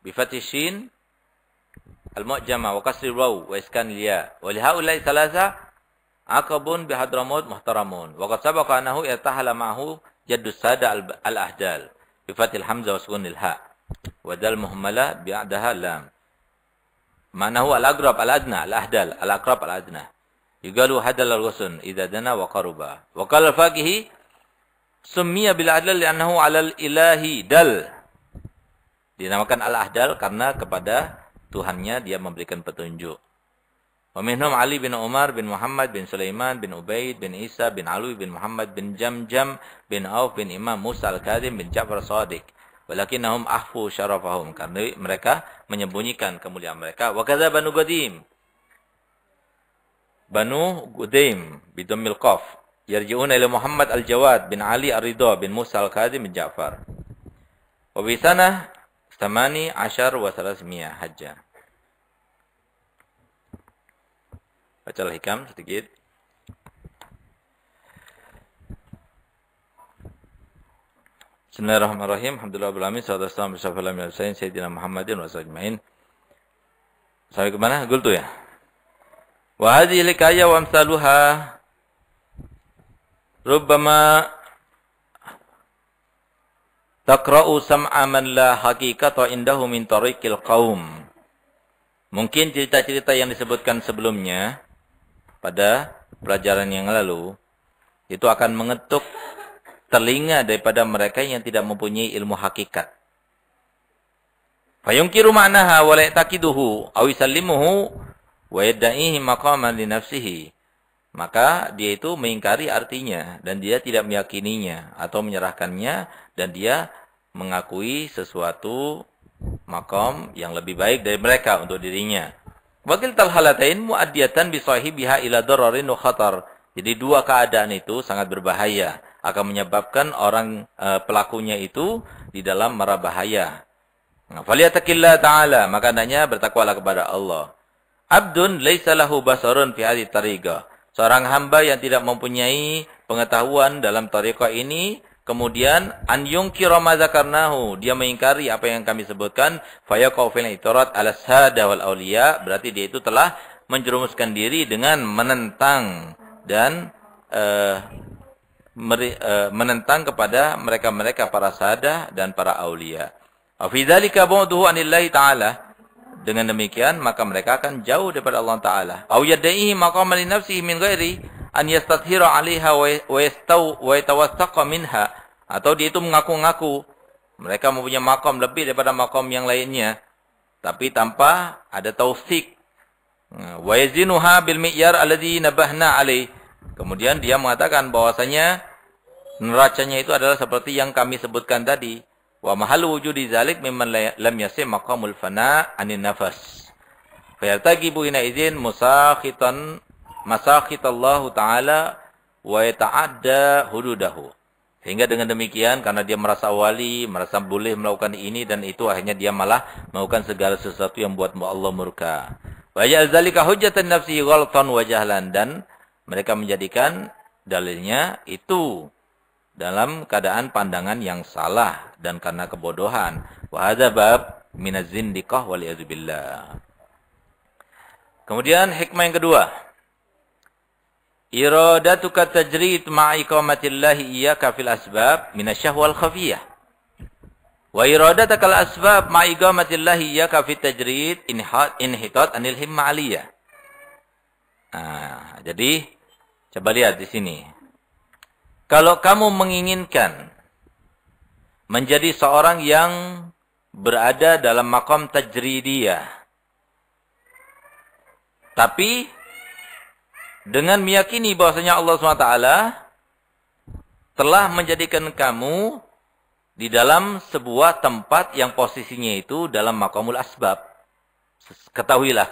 بفتح الشين المعجمة وكسر الواو وإسكان الياء ولهؤلاء ثلاثة عقب بحضرموت محترمون وقد سبق أنه ارتحل معه جد السادة الأحدال بفتح الحمزة وسكون الهاء ودال مهملة بعدها لام معناه الأقرب الأدنى الأحدال الأقرب الأدنى يقال حدل الغصن إذا دنا وقربا وقال الفاقه سمي بالعدل لأنه على الإله دل. Dinamakan Al-Ahdal karena kepada Tuhannya dia memberikan petunjuk. Wa minhum Ali bin Umar bin Muhammad bin Sulaiman bin Ubaid bin Isa bin Alwi bin Muhammad bin Jamjam bin Auf bin Imam Musa Al-Kadhim bin Ja'far Shadiq. Walakinnahum ahfu syarafahum. Karena mereka menyembunyikan kemuliaan mereka. Wa kadza Banu Gudaim. Banu Gudaim bidammil qaf. Yarji'una ila Muhammad Al-Jawad bin Ali Ar-Ridha bin Musa Al-Kadhim bin Ja'far. Wa bi sanah 18 wa 300 hajjah. Baca hikam sedikit. Bismillahirrahmanirrahim. Alhamdulillah alamin. Sallallahu alaihi wasallam Sayyidina Muhammadin wa sallam. Sampai ke mana? Gultu ya. Wa hadhihi likaya wa amsaluha rubbama taqra'u sam'a man la haqiqata indahu min tariqil qaum. Mungkin cerita-cerita yang disebutkan sebelumnya pada pelajaran yang lalu itu akan mengetuk telinga daripada mereka yang tidak mempunyai ilmu hakikat. Fayunkiru ma'naha wa la ya'taqiduhu aw yusallimuhu wa yad'ihi maqaman li nafsihi. Maka dia itu mengingkari artinya dan dia tidak meyakininya atau menyerahkannya dan dia mengakui sesuatu maqam yang lebih baik dari mereka untuk dirinya. Wakil talhalatain mu'addiyatan bi sahibiha ila dararin wa khatar. Jadi dua keadaan itu sangat berbahaya, akan menyebabkan orang pelakunya itu di dalam mara bahaya. Falyattaqillah ta'ala, maka hendaknya bertakwalah kepada Allah. Abdun laisa lahu basarun fi hadhihi tariqah. Seorang hamba yang tidak mempunyai pengetahuan dalam tariqah ini, kemudian an yunkira ma dzakarnahu, dia mengingkari apa yang kami sebutkan, fayaqau fil itirat ala sada wal auliya, berarti dia itu telah menjerumuskan diri dengan menentang dan menentang kepada mereka-mereka para sadah dan para aulia. Wa fi dzalika bu'duhu anillahi ta'ala. Dengan demikian maka mereka akan jauh daripada Allah Taala. Au yadaihi maqaman li nafsihi min ghairi an yastathira 'alaiha wa yatawassaqa minha. Atau dia itu mengaku-ngaku mereka mempunyai maqam lebih daripada maqam yang lainnya, tapi tanpa ada taufik. Wa yazinuha bil mi'yar alladhi nabahna 'alaihi. Kemudian dia mengatakan bahwasanya neracanya itu adalah seperti yang kami sebutkan tadi. Wa mahallu wujudi zalik mimman lam yasim maqamul fana anin nafas. Fayartaqibu ina idzin masakhitallahu ta'ala wa yata'adda hududahu. Sehingga dengan demikian karena dia merasa wali, merasa boleh melakukan ini dan itu, akhirnya dia malah melakukan segala sesuatu yang buat Allah murka. Wa ja'al dzalika hujjatan nafsihi ghaltan wa jahlan, dan mereka menjadikan dalilnya itu dalam keadaan pandangan yang salah dan karena kebodohan. Wa hadza bab minaz zindiqah wal billah. Kemudian hikmah yang kedua, iradatuka tajrid ma'a iqamatillahi iyyaka fil asbab minasyahwal khafiyah. Wa iradatakal asbab ma'a iqamatillahi iyyaka fit tajrid inhitat anil himma aliyah. Nah, jadi coba lihat di sini. Kalau kamu menginginkan menjadi seorang yang berada dalam maqam tajridiyah, tapi dengan meyakini bahwasanya Allah SWT telah menjadikan kamu di dalam sebuah tempat yang posisinya itu dalam maqamul asbab. Ketahuilah,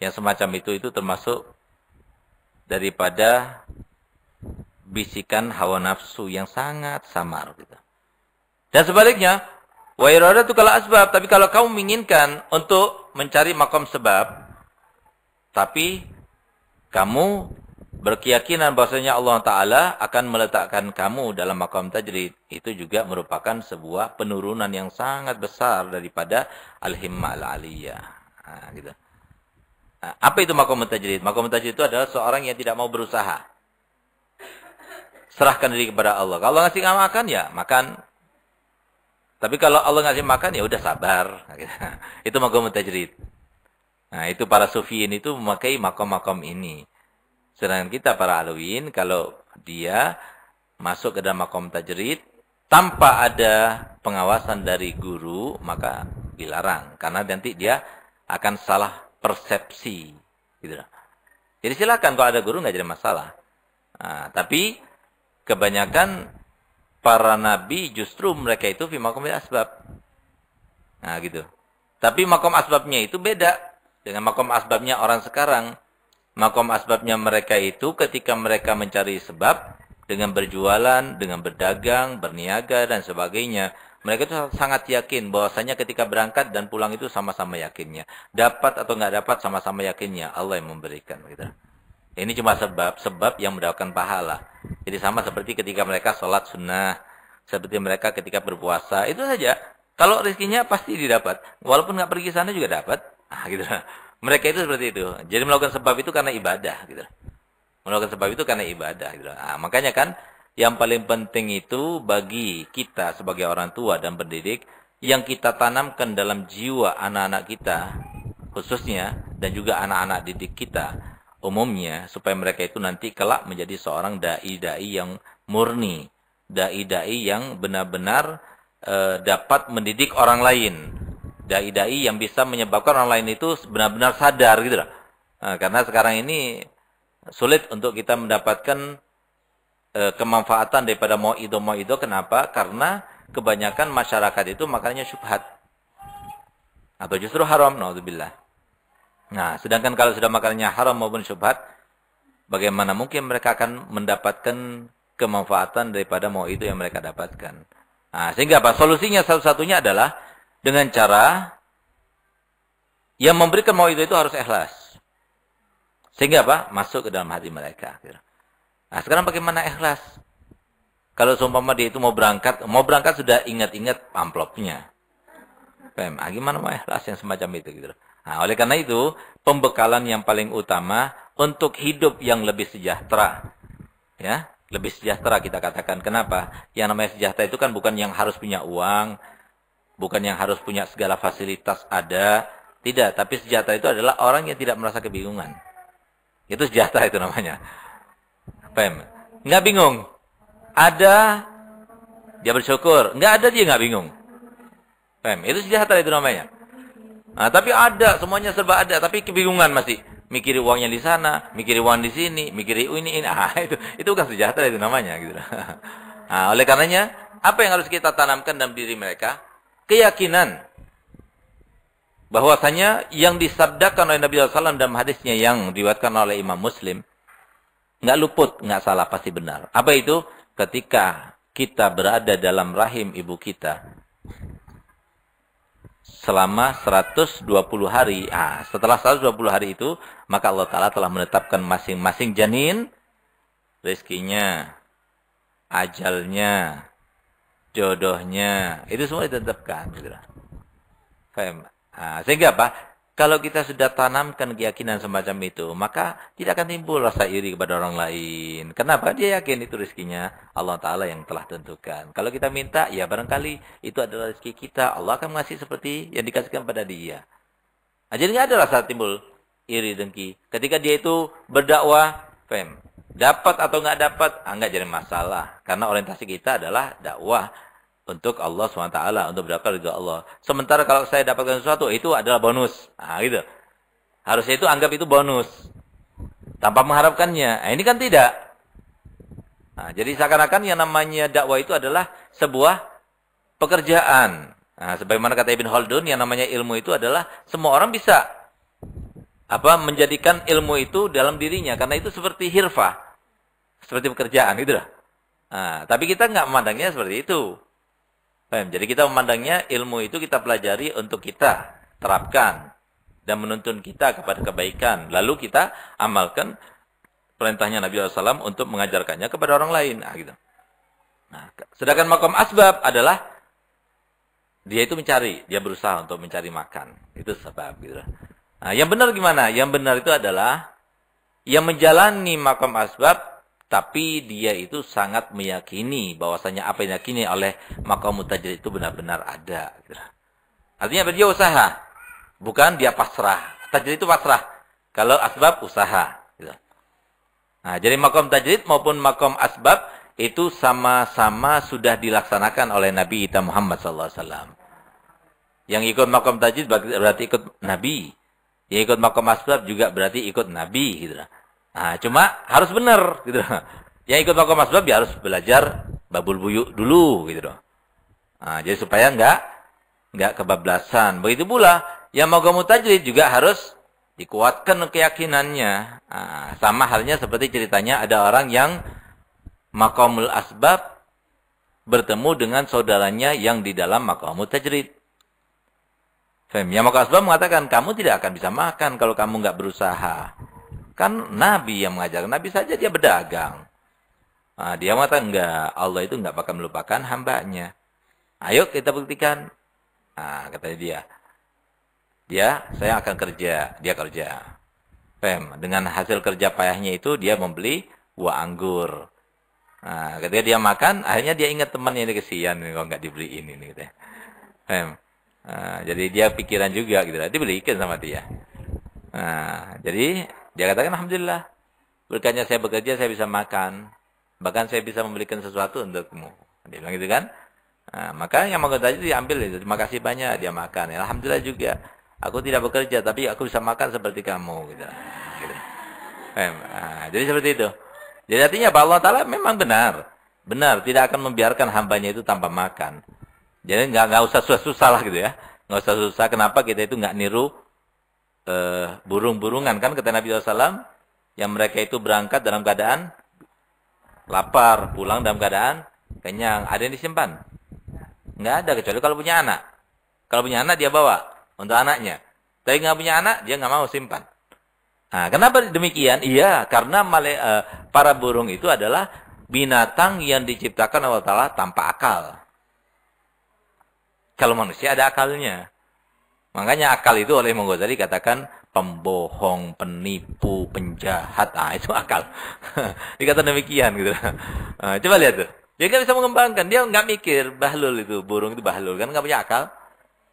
yang semacam itu termasuk daripada bisikan hawa nafsu yang sangat samar. Gitu. Dan sebaliknya, wa iradatu kal asbab, tapi kalau kamu menginginkan untuk mencari maqam sebab, tapi kamu berkeyakinan bahwasanya Allah Ta'ala akan meletakkan kamu dalam maqam tajrid, itu juga merupakan sebuah penurunan yang sangat besar daripada al-himmah al-aliyah. Nah, gitu. Nah, apa itu maqam tajrid? Maqam tajrid itu adalah seorang yang tidak mau berusaha. Serahkan diri kepada Allah. Kalau Allah ngasih makan, ya makan. Tapi kalau Allah ngasih makan, ya udah sabar. Nah, gitu. Itu maqam tajrid. Nah, itu para sufiyin itu memakai makom-makom ini. Sedangkan kita para alawiyyin, kalau dia masuk ke dalam makom tajrid, tanpa ada pengawasan dari guru, maka dilarang. Karena nanti dia akan salah persepsi. Gitu. Jadi silakan kalau ada guru, nggak jadi masalah. Nah, tapi kebanyakan para nabi justru mereka itu fi makomil asbab. Nah, gitu. Tapi makom asbabnya itu beda dengan makom asbabnya orang sekarang. Makom asbabnya mereka itu ketika mereka mencari sebab dengan berjualan, dengan berdagang, berniaga dan sebagainya. Mereka itu sangat yakin bahwasanya ketika berangkat dan pulang itu sama-sama yakinnya. Dapat atau nggak dapat sama-sama yakinnya. Allah yang memberikan. Gitu. Ini cuma sebab yang mendapatkan pahala. Jadi sama seperti ketika mereka sholat sunnah. Seperti mereka ketika berpuasa. Itu saja. Kalau rezekinya pasti didapat. Walaupun nggak pergi sana juga dapat. Nah, gitu. Mereka itu seperti itu. Jadi melakukan sebab itu karena ibadah. Gitu. Melakukan sebab itu karena ibadah. Gitu. Nah, makanya kan yang paling penting itu bagi kita sebagai orang tua dan pendidik, yang kita tanamkan dalam jiwa anak-anak kita khususnya, dan juga anak-anak didik kita umumnya, supaya mereka itu nanti kelak menjadi seorang da'i-da'i yang murni. Da'i-da'i yang benar-benar dapat mendidik orang lain. Da'i-da'i yang bisa menyebabkan orang lain itu benar-benar sadar. Gitu. Nah, karena sekarang ini sulit untuk kita mendapatkan kemanfaatan daripada mau'idoh. Kenapa? Karena kebanyakan masyarakat itu makannya syubhat. Atau justru haram. Na'udzubillah. Nah, sedangkan kalau sudah makanannya haram maupun syubhat, bagaimana mungkin mereka akan mendapatkan kemanfaatan daripada mau'idoh yang mereka dapatkan. Nah, sehingga apa? Solusinya satu-satunya adalah dengan cara yang memberikan mau'idoh itu harus ikhlas. Sehingga apa? Masuk ke dalam hati mereka. Nah, sekarang bagaimana ikhlas? Kalau seumpama dia itu mau berangkat sudah ingat-ingat amplopnya. Gimana mau ikhlas yang semacam itu gitu. Nah, oleh karena itu, pembekalan yang paling utama untuk hidup yang lebih sejahtera. Ya, lebih sejahtera kita katakan. Kenapa? Yang namanya sejahtera itu kan bukan yang harus punya uang, bukan yang harus punya segala fasilitas ada, tidak, tapi sejahtera itu adalah orang yang tidak merasa kebingungan. Itu sejahtera itu namanya. Nggak bingung. Ada, dia bersyukur. Nggak ada, dia nggak bingung. Itu sejahtera itu namanya. Nah, tapi ada, semuanya serba ada, tapi kebingungan masih. Mikiri uangnya di sana, mikiri uang di sini, mikiri ini. Ah, itu bukan sejahtera itu namanya. Gitu. Nah, oleh karenanya, apa yang harus kita tanamkan dalam diri mereka? Keyakinan. Bahwasanya yang disabdakan oleh Nabi SAW dalam hadisnya yang diriwayatkan oleh Imam Muslim, nggak luput, nggak salah, pasti benar. Apa itu? Ketika kita berada dalam rahim ibu kita, selama 120 hari. Setelah 120 hari itu, maka Allah Ta'ala telah menetapkan masing-masing janin, rezekinya, ajalnya, jodohnya. Itu semua ditetapkan. Gitu. Sehingga apa? Kalau kita sudah tanamkan keyakinan semacam itu, maka tidak akan timbul rasa iri kepada orang lain. Kenapa? Dia yakin itu rezekinya Allah Ta'ala yang telah tentukan. Kalau kita minta, ya barangkali itu adalah rezeki kita. Allah akan mengasih seperti yang dikasihkan pada dia. Jadi nggak ada rasa timbul iri dengki. Ketika dia itu berdakwah, dapat atau nggak dapat, nggak jadi masalah. Karena orientasi kita adalah dakwah untuk Allah SWT, untuk berdakwah ridha Allah. Sementara kalau saya dapatkan sesuatu, itu adalah bonus. Gitu. Harusnya itu anggap itu bonus. Tanpa mengharapkannya. Ini kan tidak. Jadi seakan-akan yang namanya dakwah itu adalah sebuah pekerjaan. Sebagaimana kata Ibn Khaldun, yang namanya ilmu itu adalah semua orang bisa menjadikan ilmu itu dalam dirinya. Karena itu seperti hirfah. Seperti pekerjaan. Gitu lah. Tapi kita nggak memandangnya seperti itu. Jadi kita memandangnya ilmu itu kita pelajari untuk kita terapkan dan menuntun kita kepada kebaikan. Lalu kita amalkan perintahnya Nabi SAW untuk mengajarkannya kepada orang lain. Gitu. Sedangkan makom asbab adalah dia itu mencari, dia berusaha untuk mencari makan. Itu sebab. Gitu. Yang benar gimana? Yang benar itu adalah yang menjalani makom asbab, tapi dia itu sangat meyakini bahwasanya apa yang diyakini oleh maqam tajrid itu benar-benar ada. Artinya dia usaha, bukan dia pasrah. Tajrid itu pasrah. Kalau asbab usaha. Jadi maqam tajrid maupun maqam asbab itu sama-sama sudah dilaksanakan oleh Nabi kita Muhammad SAW. Yang ikut maqam tajrid berarti ikut Nabi. Yang ikut maqam asbab juga berarti ikut Nabi. Gitu. Cuma harus benar gitu. Yang ikut makom asbab ya harus belajar babul buyuk dulu gitu. Jadi supaya enggak kebablasan. Begitu pula yang makom tajrid juga harus dikuatkan keyakinannya. Sama halnya seperti ceritanya ada orang yang makomul asbab bertemu dengan saudaranya yang di dalam makomul tajrid. Yang makom asbab mengatakan kamu tidak akan bisa makan kalau kamu enggak berusaha. Kan Nabi yang mengajarkan. Nabi saja dia berdagang. Dia mengatakan enggak. Allah itu enggak bakal melupakan hambanya. Ayo kita buktikan. Katanya dia. Saya akan kerja. Dia kerja. Dengan hasil kerja payahnya itu dia membeli buah anggur. Ketika dia makan, akhirnya dia ingat temannya ini kesian. Kalau enggak dibeliin ini. Gitu. Jadi dia pikiran juga. Gitu. Dibelikan sama dia. Jadi dia katakan, alhamdulillah, berkatnya saya bekerja, saya bisa makan. Bahkan saya bisa membelikan sesuatu untukmu. Dia bilang gitu kan. Maka yang makan tadi diambil itu. Terima kasih banyak, dia makan. Alhamdulillah juga. Aku tidak bekerja, tapi aku bisa makan seperti kamu. Gitu. Jadi seperti itu. Jadi artinya Allah Ta'ala memang benar. Benar, tidak akan membiarkan hambanya itu tanpa makan. Jadi nggak usah susah-susah lah gitu ya. Nggak usah susah. Kenapa kita itu nggak niru burung-burungan kan kata Nabi SAW yang mereka itu berangkat dalam keadaan lapar, pulang dalam keadaan kenyang. Ada yang disimpan? Nggak ada kecuali kalau punya anak. Kalau punya anak dia bawa untuk anaknya. Tapi nggak punya anak dia nggak mau simpan. Kenapa demikian? Iya, karena para burung itu adalah binatang yang diciptakan Allah Ta'ala tanpa akal. Kalau manusia ada akalnya. Makanya akal itu oleh Imam Ghazali katakan pembohong, penipu, penjahat. Itu akal. Dikata demikian gitu. Coba lihat tuh. Dia nggak bisa mengembangkan. Dia nggak mikir. Bahlul itu. Burung itu bahlul. Kan nggak punya akal.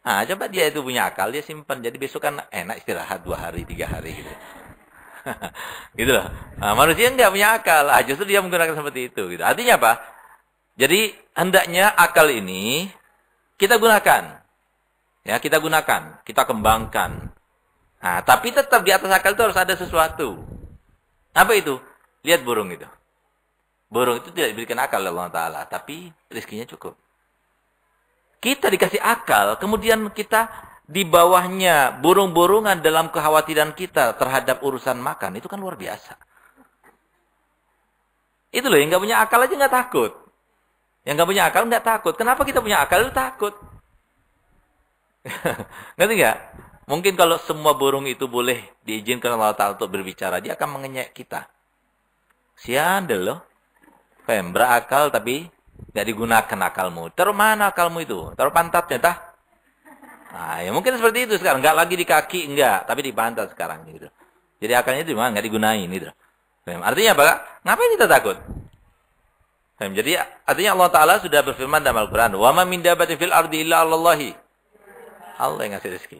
Coba dia itu punya akal. Dia simpan. Jadi besok kan enak istirahat 2 hari, 3 hari gitu. Gitu loh. Manusia nggak punya akal. Justru dia menggunakan seperti itu. Gitu. Artinya apa? Jadi hendaknya akal ini kita gunakan. Ya, kita gunakan, kita kembangkan. Tapi tetap di atas akal itu harus ada sesuatu. Apa itu? Lihat burung itu. Burung itu tidak diberikan akal oleh Allah Ta'ala, tapi rezekinya cukup. Kita dikasih akal, kemudian kita di bawahnya burung-burungan dalam kekhawatiran kita terhadap urusan makan, itu kan luar biasa. Itu loh, yang nggak punya akal aja nggak takut. Yang nggak punya akal nggak takut. Kenapa kita punya akal itu takut? Ngerti nggak? Mungkin kalau semua burung itu boleh diizinkan Allah Ta'ala untuk berbicara, dia akan mengenyek kita. Siandel loh. Berakal tapi nggak digunakan akalmu. Taruh mana akalmu itu? Taruh pantatnya, tah? Nah, ya mungkin seperti itu sekarang. Nggak lagi di kaki, enggak. Tapi di pantat sekarang. Gitu. Jadi akalnya itu mana? Nggak digunain. Gitu. Artinya apa? Ngapain kita takut? Jadi artinya Allah Ta'ala sudah berfirman dalam Al-Quran. Wa ma min dabatin fil ardi illa Allahi. Allah yang ngasih rezeki.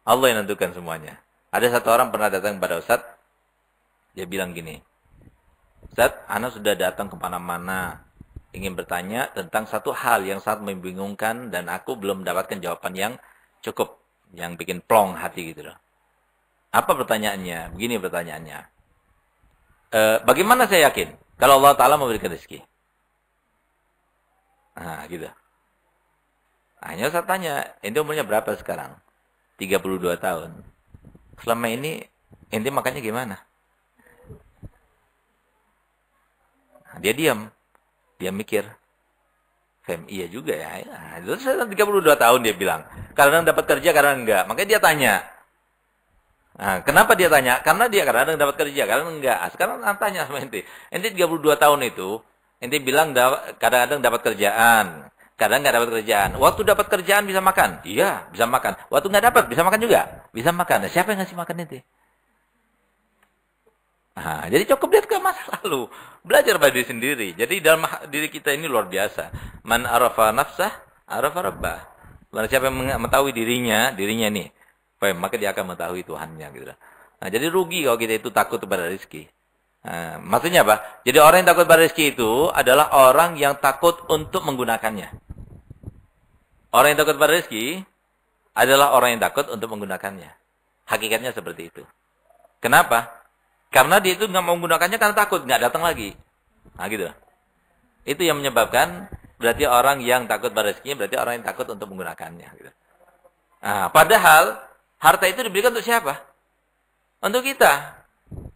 Allah yang nentukan semuanya. Ada satu orang pernah datang kepada Ustaz. Dia bilang gini. Ustaz, ana sudah datang kemana-mana. Ingin bertanya tentang satu hal yang sangat membingungkan. Dan aku belum mendapatkan jawaban yang cukup. Yang bikin plong hati gitu loh. Apa pertanyaannya? Begini pertanyaannya. Bagaimana saya yakin? Kalau Allah Ta'ala memberikan rezeki. Nah, gitu. Hanya saya tanya, ente umurnya berapa sekarang? 32 tahun. Selama ini, ente makannya gimana? Nah, dia diam. Dia mikir. Iya juga ya. Nah, itu saya 32 tahun dia bilang. Kadang dapat kerja, kadang enggak. Makanya dia tanya. Nah, kenapa dia tanya? Karena dia kadang dapat kerja, kadang enggak. Sekarang tanya sama ente. Ente 32 tahun itu, ente bilang kadang-kadang dapat kerjaan, kadang enggak dapat kerjaan. Waktu dapat kerjaan bisa makan? Iya, bisa makan. Waktu enggak dapat, bisa makan juga? Bisa makan. Nah, siapa yang ngasih makan ente? Nah, jadi cukup lihat ke masa lalu. Belajar pada diri sendiri. Jadi dalam diri kita ini luar biasa. Man arafa nafsah, arafa rabbah. Siapa yang mengetahui dirinya nih. Maka dia akan mengetahui Tuhannya gitu. Nah, jadi rugi kalau kita itu takut kepada rezeki. Nah, maksudnya apa? Jadi orang yang takut pada rezeki itu adalah orang yang takut untuk menggunakannya. Orang yang takut pada rezeki adalah orang yang takut untuk menggunakannya. Hakikatnya seperti itu. Kenapa? Karena dia itu nggak mau menggunakannya karena takut, nggak datang lagi. Nah, gitu. Itu yang menyebabkan berarti orang yang takut pada rezeki berarti orang yang takut untuk menggunakannya. Gitu. Nah, padahal harta itu diberikan untuk siapa? Untuk kita.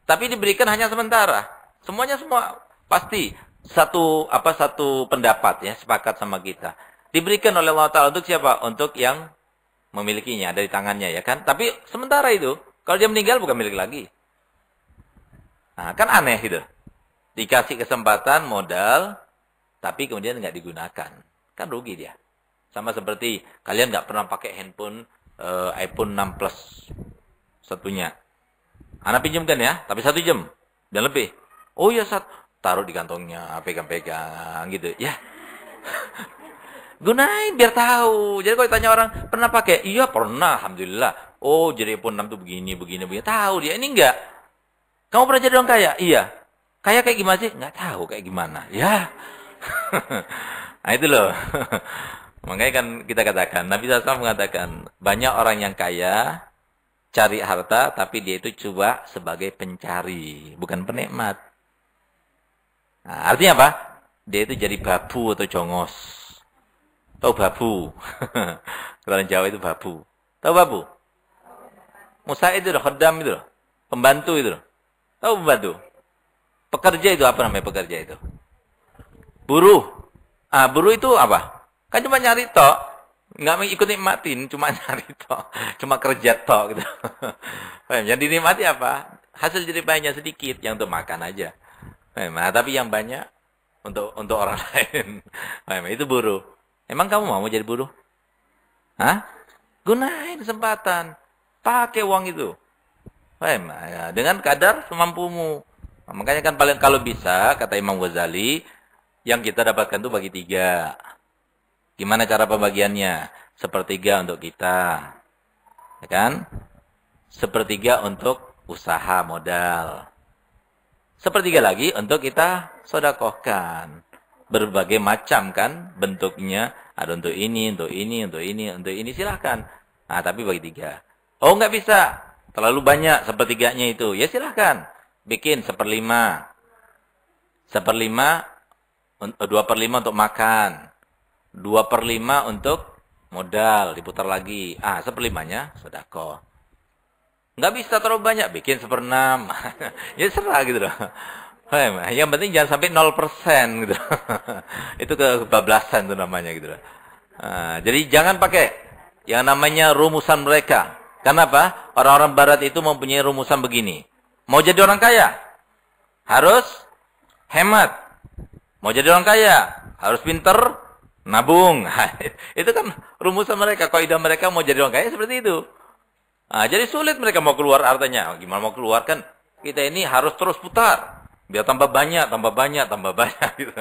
Tapi diberikan hanya sementara. Semuanya pasti satu pendapat ya, sepakat sama kita. Diberikan oleh Allah Ta'ala untuk siapa? Untuk yang memilikinya dari tangannya ya kan. Tapi sementara itu, kalau dia meninggal bukan milik lagi. Nah, kan aneh gitu. Dikasih kesempatan modal, tapi kemudian nggak digunakan. Kan rugi dia. Sama seperti kalian nggak pernah pakai handphone iPhone 6 Plus satunya. Anak pinjamkan ya, tapi 1 jam dan lebih. Oh ya, taruh di kantongnya, pegang-pegang gitu. Ya. Gunain biar tahu. Jadi kalau ditanya orang, pernah pakai? Iya, pernah, alhamdulillah. Oh, jadi iPhone 6 tuh begini. Tahu dia, ini enggak. Kamu pernah jadi orang kaya? Iya. Kaya kayak gimana sih? Enggak tahu kayak gimana. Ya. Nah, itu loh. Makanya kan kita katakan, Nabi SAW mengatakan, banyak orang yang kaya, cari harta, tapi dia itu coba sebagai pencari, bukan penikmat. Nah, artinya apa? Dia itu jadi babu atau jongos. Tahu babu? Kalau Jawa itu babu. Tahu babu? Musa'id itu loh, khaddam itu loh. Pembantu itu loh. Tahu pembantu? Pekerja itu apa namanya pekerja itu? Buruh. Buruh itu apa? Kan cuma nyari tok, nggak ikut nikmatin, cuma nyari tok, cuma kerja tok gitu. Yang dinikmati apa? Hasil jerih payahnya sedikit, yang untuk makan aja. Nah, tapi yang banyak untuk orang lain. Itu buruh. Emang kamu mau jadi buruh? Hah? Gunain kesempatan, pakai uang itu. Dengan kadar semampumu. Makanya kan paling kalau bisa, kata Imam Ghazali, yang kita dapatkan itu bagi 3. Gimana cara pembagiannya? 1/3 untuk kita. Ya kan? 1/3 untuk usaha modal. 1/3 lagi untuk kita sedekahkan. Berbagai macam kan bentuknya. Ada untuk ini, untuk ini, untuk ini, untuk ini. Silahkan. Nah, tapi bagi 3. Oh, nggak bisa. Terlalu banyak 1/3-nya itu. Ya silahkan. Bikin 1/5. 2/5 untuk makan. 2/5 untuk modal, diputar lagi. 1/5-nya sedekah. Nggak bisa terlalu banyak, bikin 1/6. Ya serah gitu loh. Yang penting jangan sampai 0% gitu. Itu kebablasan tuh namanya gitu loh. Jadi jangan pakai Yang namanya rumusan mereka. Kenapa? Orang-orang barat itu mempunyai rumusan begini. Mau jadi orang kaya, harus hemat. Mau jadi orang kaya, harus pinter, nabung. Itu kan rumusan mereka. Kaidah mereka mau jadi orang kaya seperti itu. Nah, jadi sulit mereka mau keluar hartanya. Gimana mau keluar kan? Kita ini harus terus putar. Biar tambah banyak, tambah banyak, tambah banyak. Gitu.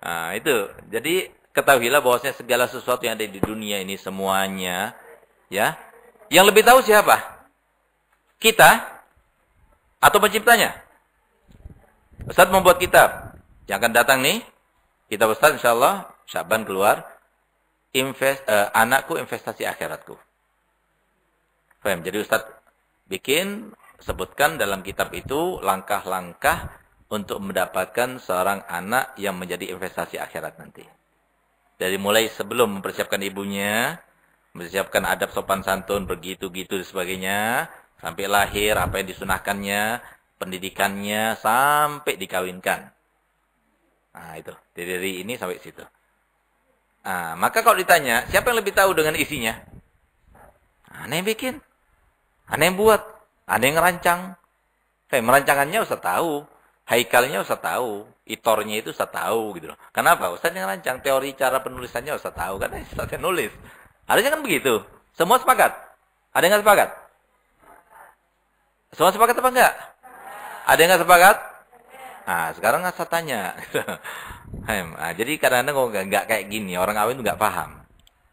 Nah, itu. Jadi ketahuilah bahwasanya segala sesuatu yang ada di dunia ini semuanya, ya, yang lebih tahu siapa? Kita atau penciptanya? Ustaz membuat kitab. Yang akan datang nih, kitab Ustaz insyaallah Syaban keluar. Anakku investasi akhiratku. Paham? Jadi Ustaz bikin, sebutkan dalam kitab itu langkah-langkah untuk mendapatkan seorang anak yang menjadi investasi akhirat nanti. Dari mulai sebelum mempersiapkan ibunya, mempersiapkan adab sopan santun, begitu-gitu dan sebagainya, sampai lahir, apa yang disunahkannya, pendidikannya, sampai dikawinkan. Nah itu, dari ini sampai situ. Nah, maka kalau ditanya, siapa yang lebih tahu dengan isinya? Aneh yang bikin. Aneh yang buat. Aneh yang ngerancang. Merancangannya Ustaz tahu. Haikalnya Ustaz tahu. Itornya itu Ustaz tahu. Gitu loh. Kenapa? Ustaz yang ngerancang. Teori cara penulisannya Ustaz tahu. Karena Ustaz yang nulis. Harusnya kan begitu. Semua sepakat? Ada yang nggak sepakat? Semua sepakat apa enggak? Ada yang nggak sepakat? Nah, sekarang saya tanya. Nah, jadi kadang-kadang nggak kayak gini. Orang awam itu nggak paham.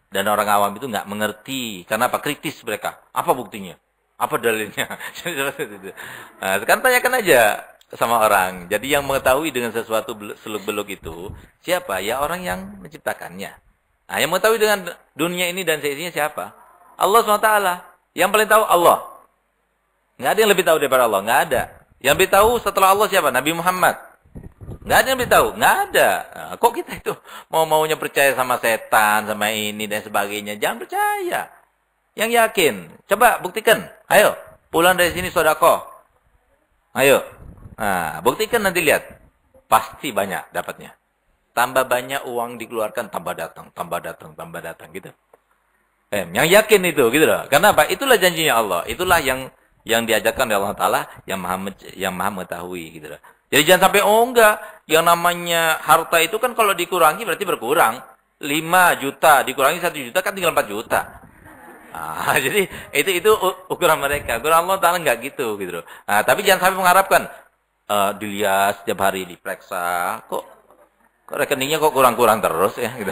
Dan orang awam itu nggak mengerti. Kenapa? Kritis mereka. Apa buktinya? Apa dalilnya? Nah, sekarang tanyakan aja sama orang. Jadi yang mengetahui dengan sesuatu seluk-beluk itu, siapa? Ya orang yang menciptakannya. Nah, yang mengetahui dengan dunia ini dan seisinya siapa? Allah SWT. Yang paling tahu Allah. Nggak ada yang lebih tahu daripada Allah. Nggak ada. Yang lebih tahu setelah Allah siapa? Nabi Muhammad. Nggak ada yang lebih tahu. Nggak ada. Nah, kok kita itu mau-maunya percaya sama setan, sama ini dan sebagainya. Jangan percaya. Yang yakin. Coba buktikan. Ayo. Pulang dari sini sedekah. Ayo. Nah, buktikan nanti lihat. Pasti banyak dapatnya. Tambah banyak uang dikeluarkan, tambah datang, tambah datang, tambah datang gitu. Yang yakin itu gitu loh. Karena apa? Itulah janjinya Allah. Itulah yang diajarkan oleh Allah Ta'ala yang maha mengetahui gitu loh. Jadi jangan sampai enggak, yang namanya harta itu kan kalau dikurangi berarti berkurang. 5 juta dikurangi 1 juta kan tinggal 4 juta. Nah, jadi itu ukuran mereka. Ukuran Allah Ta'ala enggak gitu loh. Nah, tapi jangan sampai mengharapkan dilihat setiap hari diperiksa, kok rekeningnya kok kurang-kurang terus ya gitu.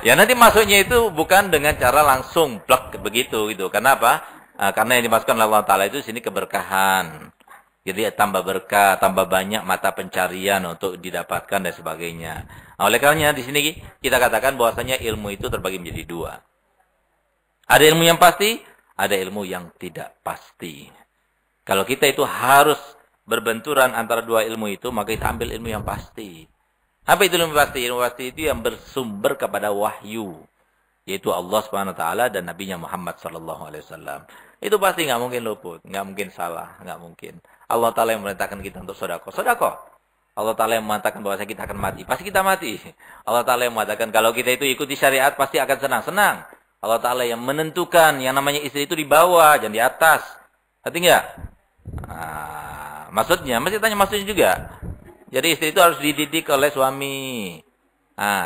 Ya nanti masuknya itu bukan dengan cara langsung plek begitu gitu. Kenapa? Karena yang dimasukkan oleh Allah Ta'ala itu sini keberkahan. Jadi tambah berkah, tambah banyak mata pencarian untuk didapatkan dan sebagainya. Nah, oleh karenanya di sini kita katakan bahwasanya ilmu itu terbagi menjadi 2. Ada ilmu yang pasti, ada ilmu yang tidak pasti. Kalau kita itu harus berbenturan antara 2 ilmu itu, maka kita ambil ilmu yang pasti. Apa itu ilmu pasti? Ilmu pasti itu yang bersumber kepada wahyu, yaitu Allah Subhanahu wa taala dan nabinya Muhammad sallallahu alaihi wasallam. Itu pasti nggak mungkin luput, nggak mungkin salah, nggak mungkin. Allah Ta'ala yang memerintahkan kita untuk sedekah. Sedekah. Allah Ta'ala yang mengatakan bahwa kita akan mati. Pasti kita mati. Allah Ta'ala yang mengatakan kalau kita itu ikuti syariat pasti akan senang-senang. Allah Ta'ala yang menentukan yang namanya istri itu di bawah, jangan di atas. Ngerti nggak? Maksudnya, masih tanya maksudnya juga. Jadi istri itu harus dididik oleh suami.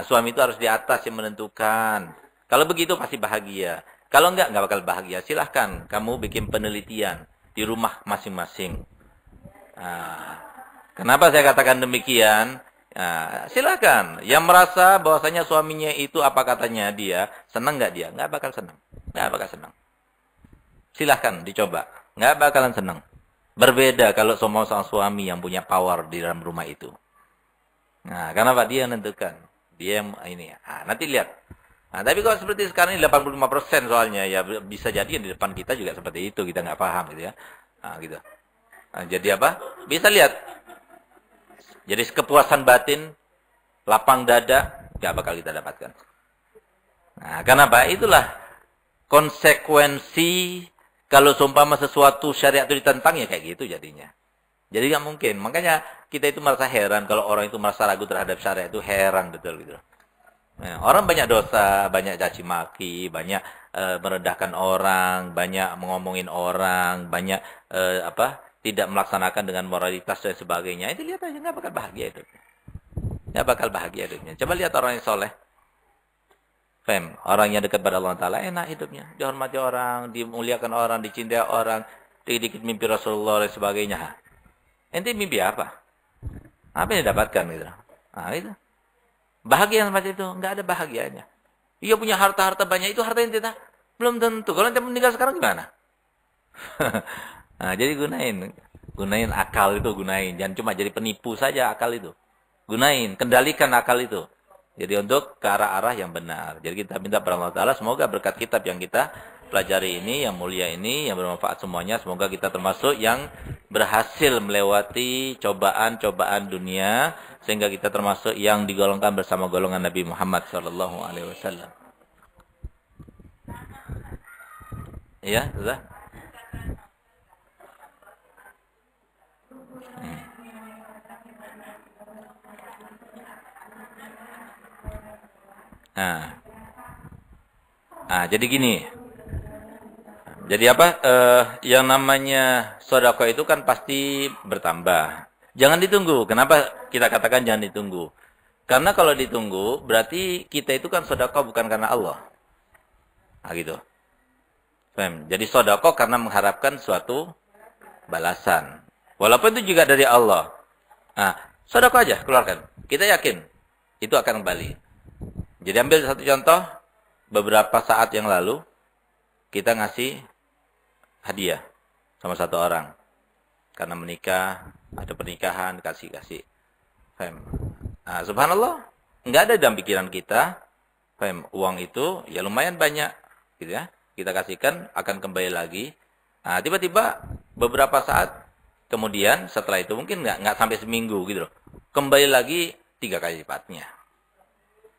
Suami itu harus di atas yang menentukan. Kalau begitu pasti bahagia. Kalau enggak bakal bahagia. Silahkan kamu bikin penelitian di rumah masing-masing. Kenapa saya katakan demikian? Silahkan. Yang merasa bahwasanya suaminya itu apa katanya dia, senang enggak dia? Enggak bakal senang. Enggak bakal senang. Silahkan dicoba. Enggak bakalan senang. Berbeda kalau sama sang suami yang punya power di dalam rumah itu. Kenapa? Dia yang menentukan. Dia yang ini. Nanti lihat. Tapi kalau seperti sekarang ini 85% soalnya ya bisa jadi yang di depan kita juga seperti itu, kita nggak paham gitu ya. Gitu. Jadi apa? Bisa lihat. Jadi kepuasan batin, lapang dada nggak bakal kita dapatkan. Kenapa? Itulah konsekuensi kalau seumpama sesuatu syariat itu ditentang ya kayak gitu jadinya. Jadi nggak mungkin. Makanya kita itu merasa heran kalau orang itu merasa ragu terhadap syariat itu, heran betul gitu. Orang banyak dosa, banyak caci maki, banyak merendahkan orang, banyak ngomongin orang, banyak tidak melaksanakan dengan moralitas dan sebagainya. Itu lihat aja nggak bakal bahagia hidupnya. Nggak bakal bahagia hidupnya. Coba lihat orang yang soleh. Orang yang dekat pada Allah Ta'ala enak hidupnya. Dihormati orang, dimuliakan orang, dicintai orang, dikit-dikit mimpi Rasulullah dan sebagainya. Ente mimpi apa? Apa yang didapatkan gitu? Nah, itu. Bahagia semacam itu, nggak ada bahagianya. Dia punya harta-harta banyak, itu harta yang tidak belum tentu. Kalau ente meninggal sekarang gimana? Nah, jadi gunain akal itu, gunain. Jangan cuma jadi penipu saja akal itu. Gunain, kendalikan akal itu. Jadi untuk ke arah-arah yang benar. Jadi kita minta kepada Allah Ta'ala, semoga berkat kitab yang kita pelajari ini, yang mulia ini, yang bermanfaat semuanya, semoga kita termasuk yang berhasil melewati cobaan-cobaan dunia, sehingga kita termasuk yang digolongkan bersama golongan Nabi Muhammad SAW. Iya, sudah? Nah, jadi gini. Jadi yang namanya sedekah itu kan pasti bertambah. Jangan ditunggu. Kenapa kita katakan jangan ditunggu? Karena kalau ditunggu, berarti kita itu kan sedekah bukan karena Allah. Nah, gitu. Jadi sedekah karena mengharapkan suatu balasan. Walaupun itu juga dari Allah. Nah, sedekah aja, keluarkan. Kita yakin itu akan kembali. Jadi ambil satu contoh, beberapa saat yang lalu, kita ngasih hadiah sama satu orang. Karena menikah, ada pernikahan, kasih. Nah, subhanallah, nggak ada dalam pikiran kita, uang itu ya lumayan banyak, gitu ya. Kita kasihkan, akan kembali lagi. Nah, tiba-tiba beberapa saat kemudian, setelah itu mungkin nggak sampai seminggu gitu loh. Kembali lagi 3 kali lipatnya.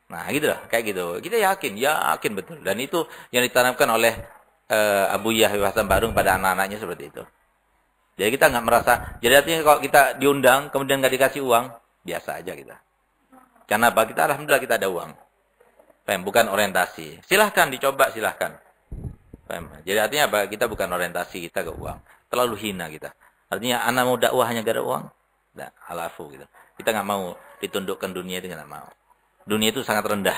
Nah, gitu lah, kayak gitu. Kita yakin betul. Dan itu yang ditanamkan oleh Abu Yahya Hasan Barung pada anak-anaknya seperti itu. Jadi kita nggak merasa, jadi artinya kalau kita diundang, kemudian nggak dikasih uang, biasa aja kita. Karena apa? Kita alhamdulillah kita ada uang. Bukan orientasi. Silahkan dicoba, silahkan. Jadi artinya apa? Kita bukan orientasi kita ke uang. Terlalu hina kita. Artinya anak mau dakwah hanya gara uang. Nah, alafu gitu. Kita nggak mau ditundukkan dunia itu, nggak mau. Dunia itu sangat rendah.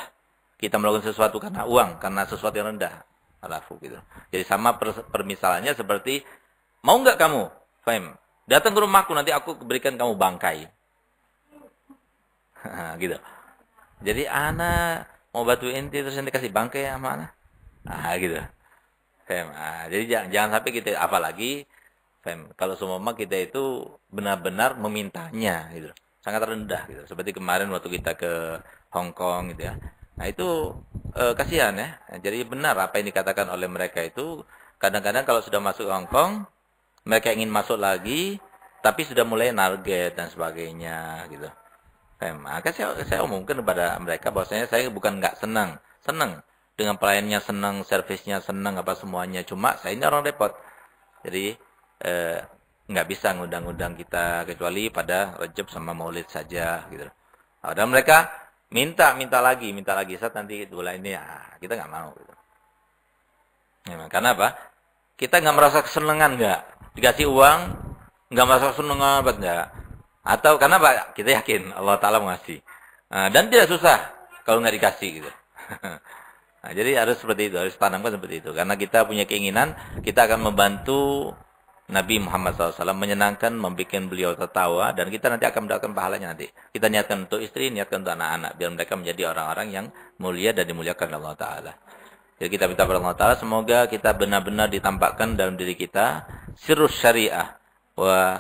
Kita melakukan sesuatu karena uang, karena sesuatu yang rendah. Alafu gitu. Jadi sama permisalannya seperti, mau nggak kamu? Datang ke rumahku, nanti aku berikan kamu bangkai. Gitu. Jadi anak mau batu inti terus nanti kasih bangkai sama anak. Gitu. Jadi jangan sampai kita, apalagi kalau semua kita itu benar-benar memintanya gitu. Sangat rendah gitu. Seperti kemarin waktu kita ke Hong Kong gitu ya. Nah, itu kasihan ya. Jadi benar apa yang dikatakan oleh mereka itu, kadang-kadang kalau sudah masuk Hong Kong, mereka ingin masuk lagi, tapi sudah mulai target dan sebagainya gitu. Maka saya umumkan kepada mereka bahwasanya saya bukan nggak senang dengan pelayannya, senang servisnya, senang apa semuanya. Cuma saya ini orang repot. Jadi nggak bisa ngundang-undang kita kecuali pada Rajab sama Maulid saja gitu. Nah, dan mereka minta lagi saat nanti bulan ini ya kita nggak mau gitu. Ya, karena apa? Kita nggak merasa kesenangan nggak dikasih uang, nggak merasa kesenangan apa enggak? Atau karena apa? Kita yakin Allah Ta'ala mengasih. Dan tidak susah kalau nggak dikasih gitu. Nah, jadi harus seperti itu, harus tanamkan seperti itu. Karena kita punya keinginan, kita akan membantu Nabi Muhammad SAW, menyenangkan, membuat beliau tertawa, dan kita nanti akan mendapatkan pahalanya nanti. Kita niatkan untuk istri, niatkan untuk anak-anak, biar mereka menjadi orang-orang yang mulia dan dimuliakan Allah Ta'ala. Jadi kita minta kepada Allah Ta'ala, semoga kita benar-benar ditampakkan dalam diri kita sirrus syariah, wa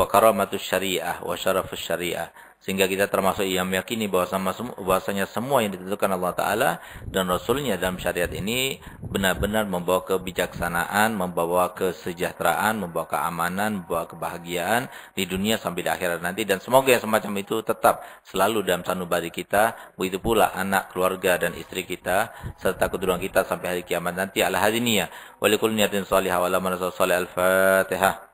karamatus syariah, wa syarafus syariah. Sehingga kita termasuk yang meyakini bahwasanya semua yang ditentukan Allah Ta'ala dan Rasulnya dalam syariat ini benar-benar membawa kebijaksanaan, membawa kesejahteraan, membawa keamanan, membawa kebahagiaan di dunia sampai di akhirat nanti. Dan semoga yang semacam itu tetap selalu dalam sanubari kita. Begitu pula anak, keluarga, dan istri kita, serta keturunan kita sampai hari kiamat nanti. Ala hadiniyah, walikul niyatin salihah, wa ala manasal salih al-fatihah.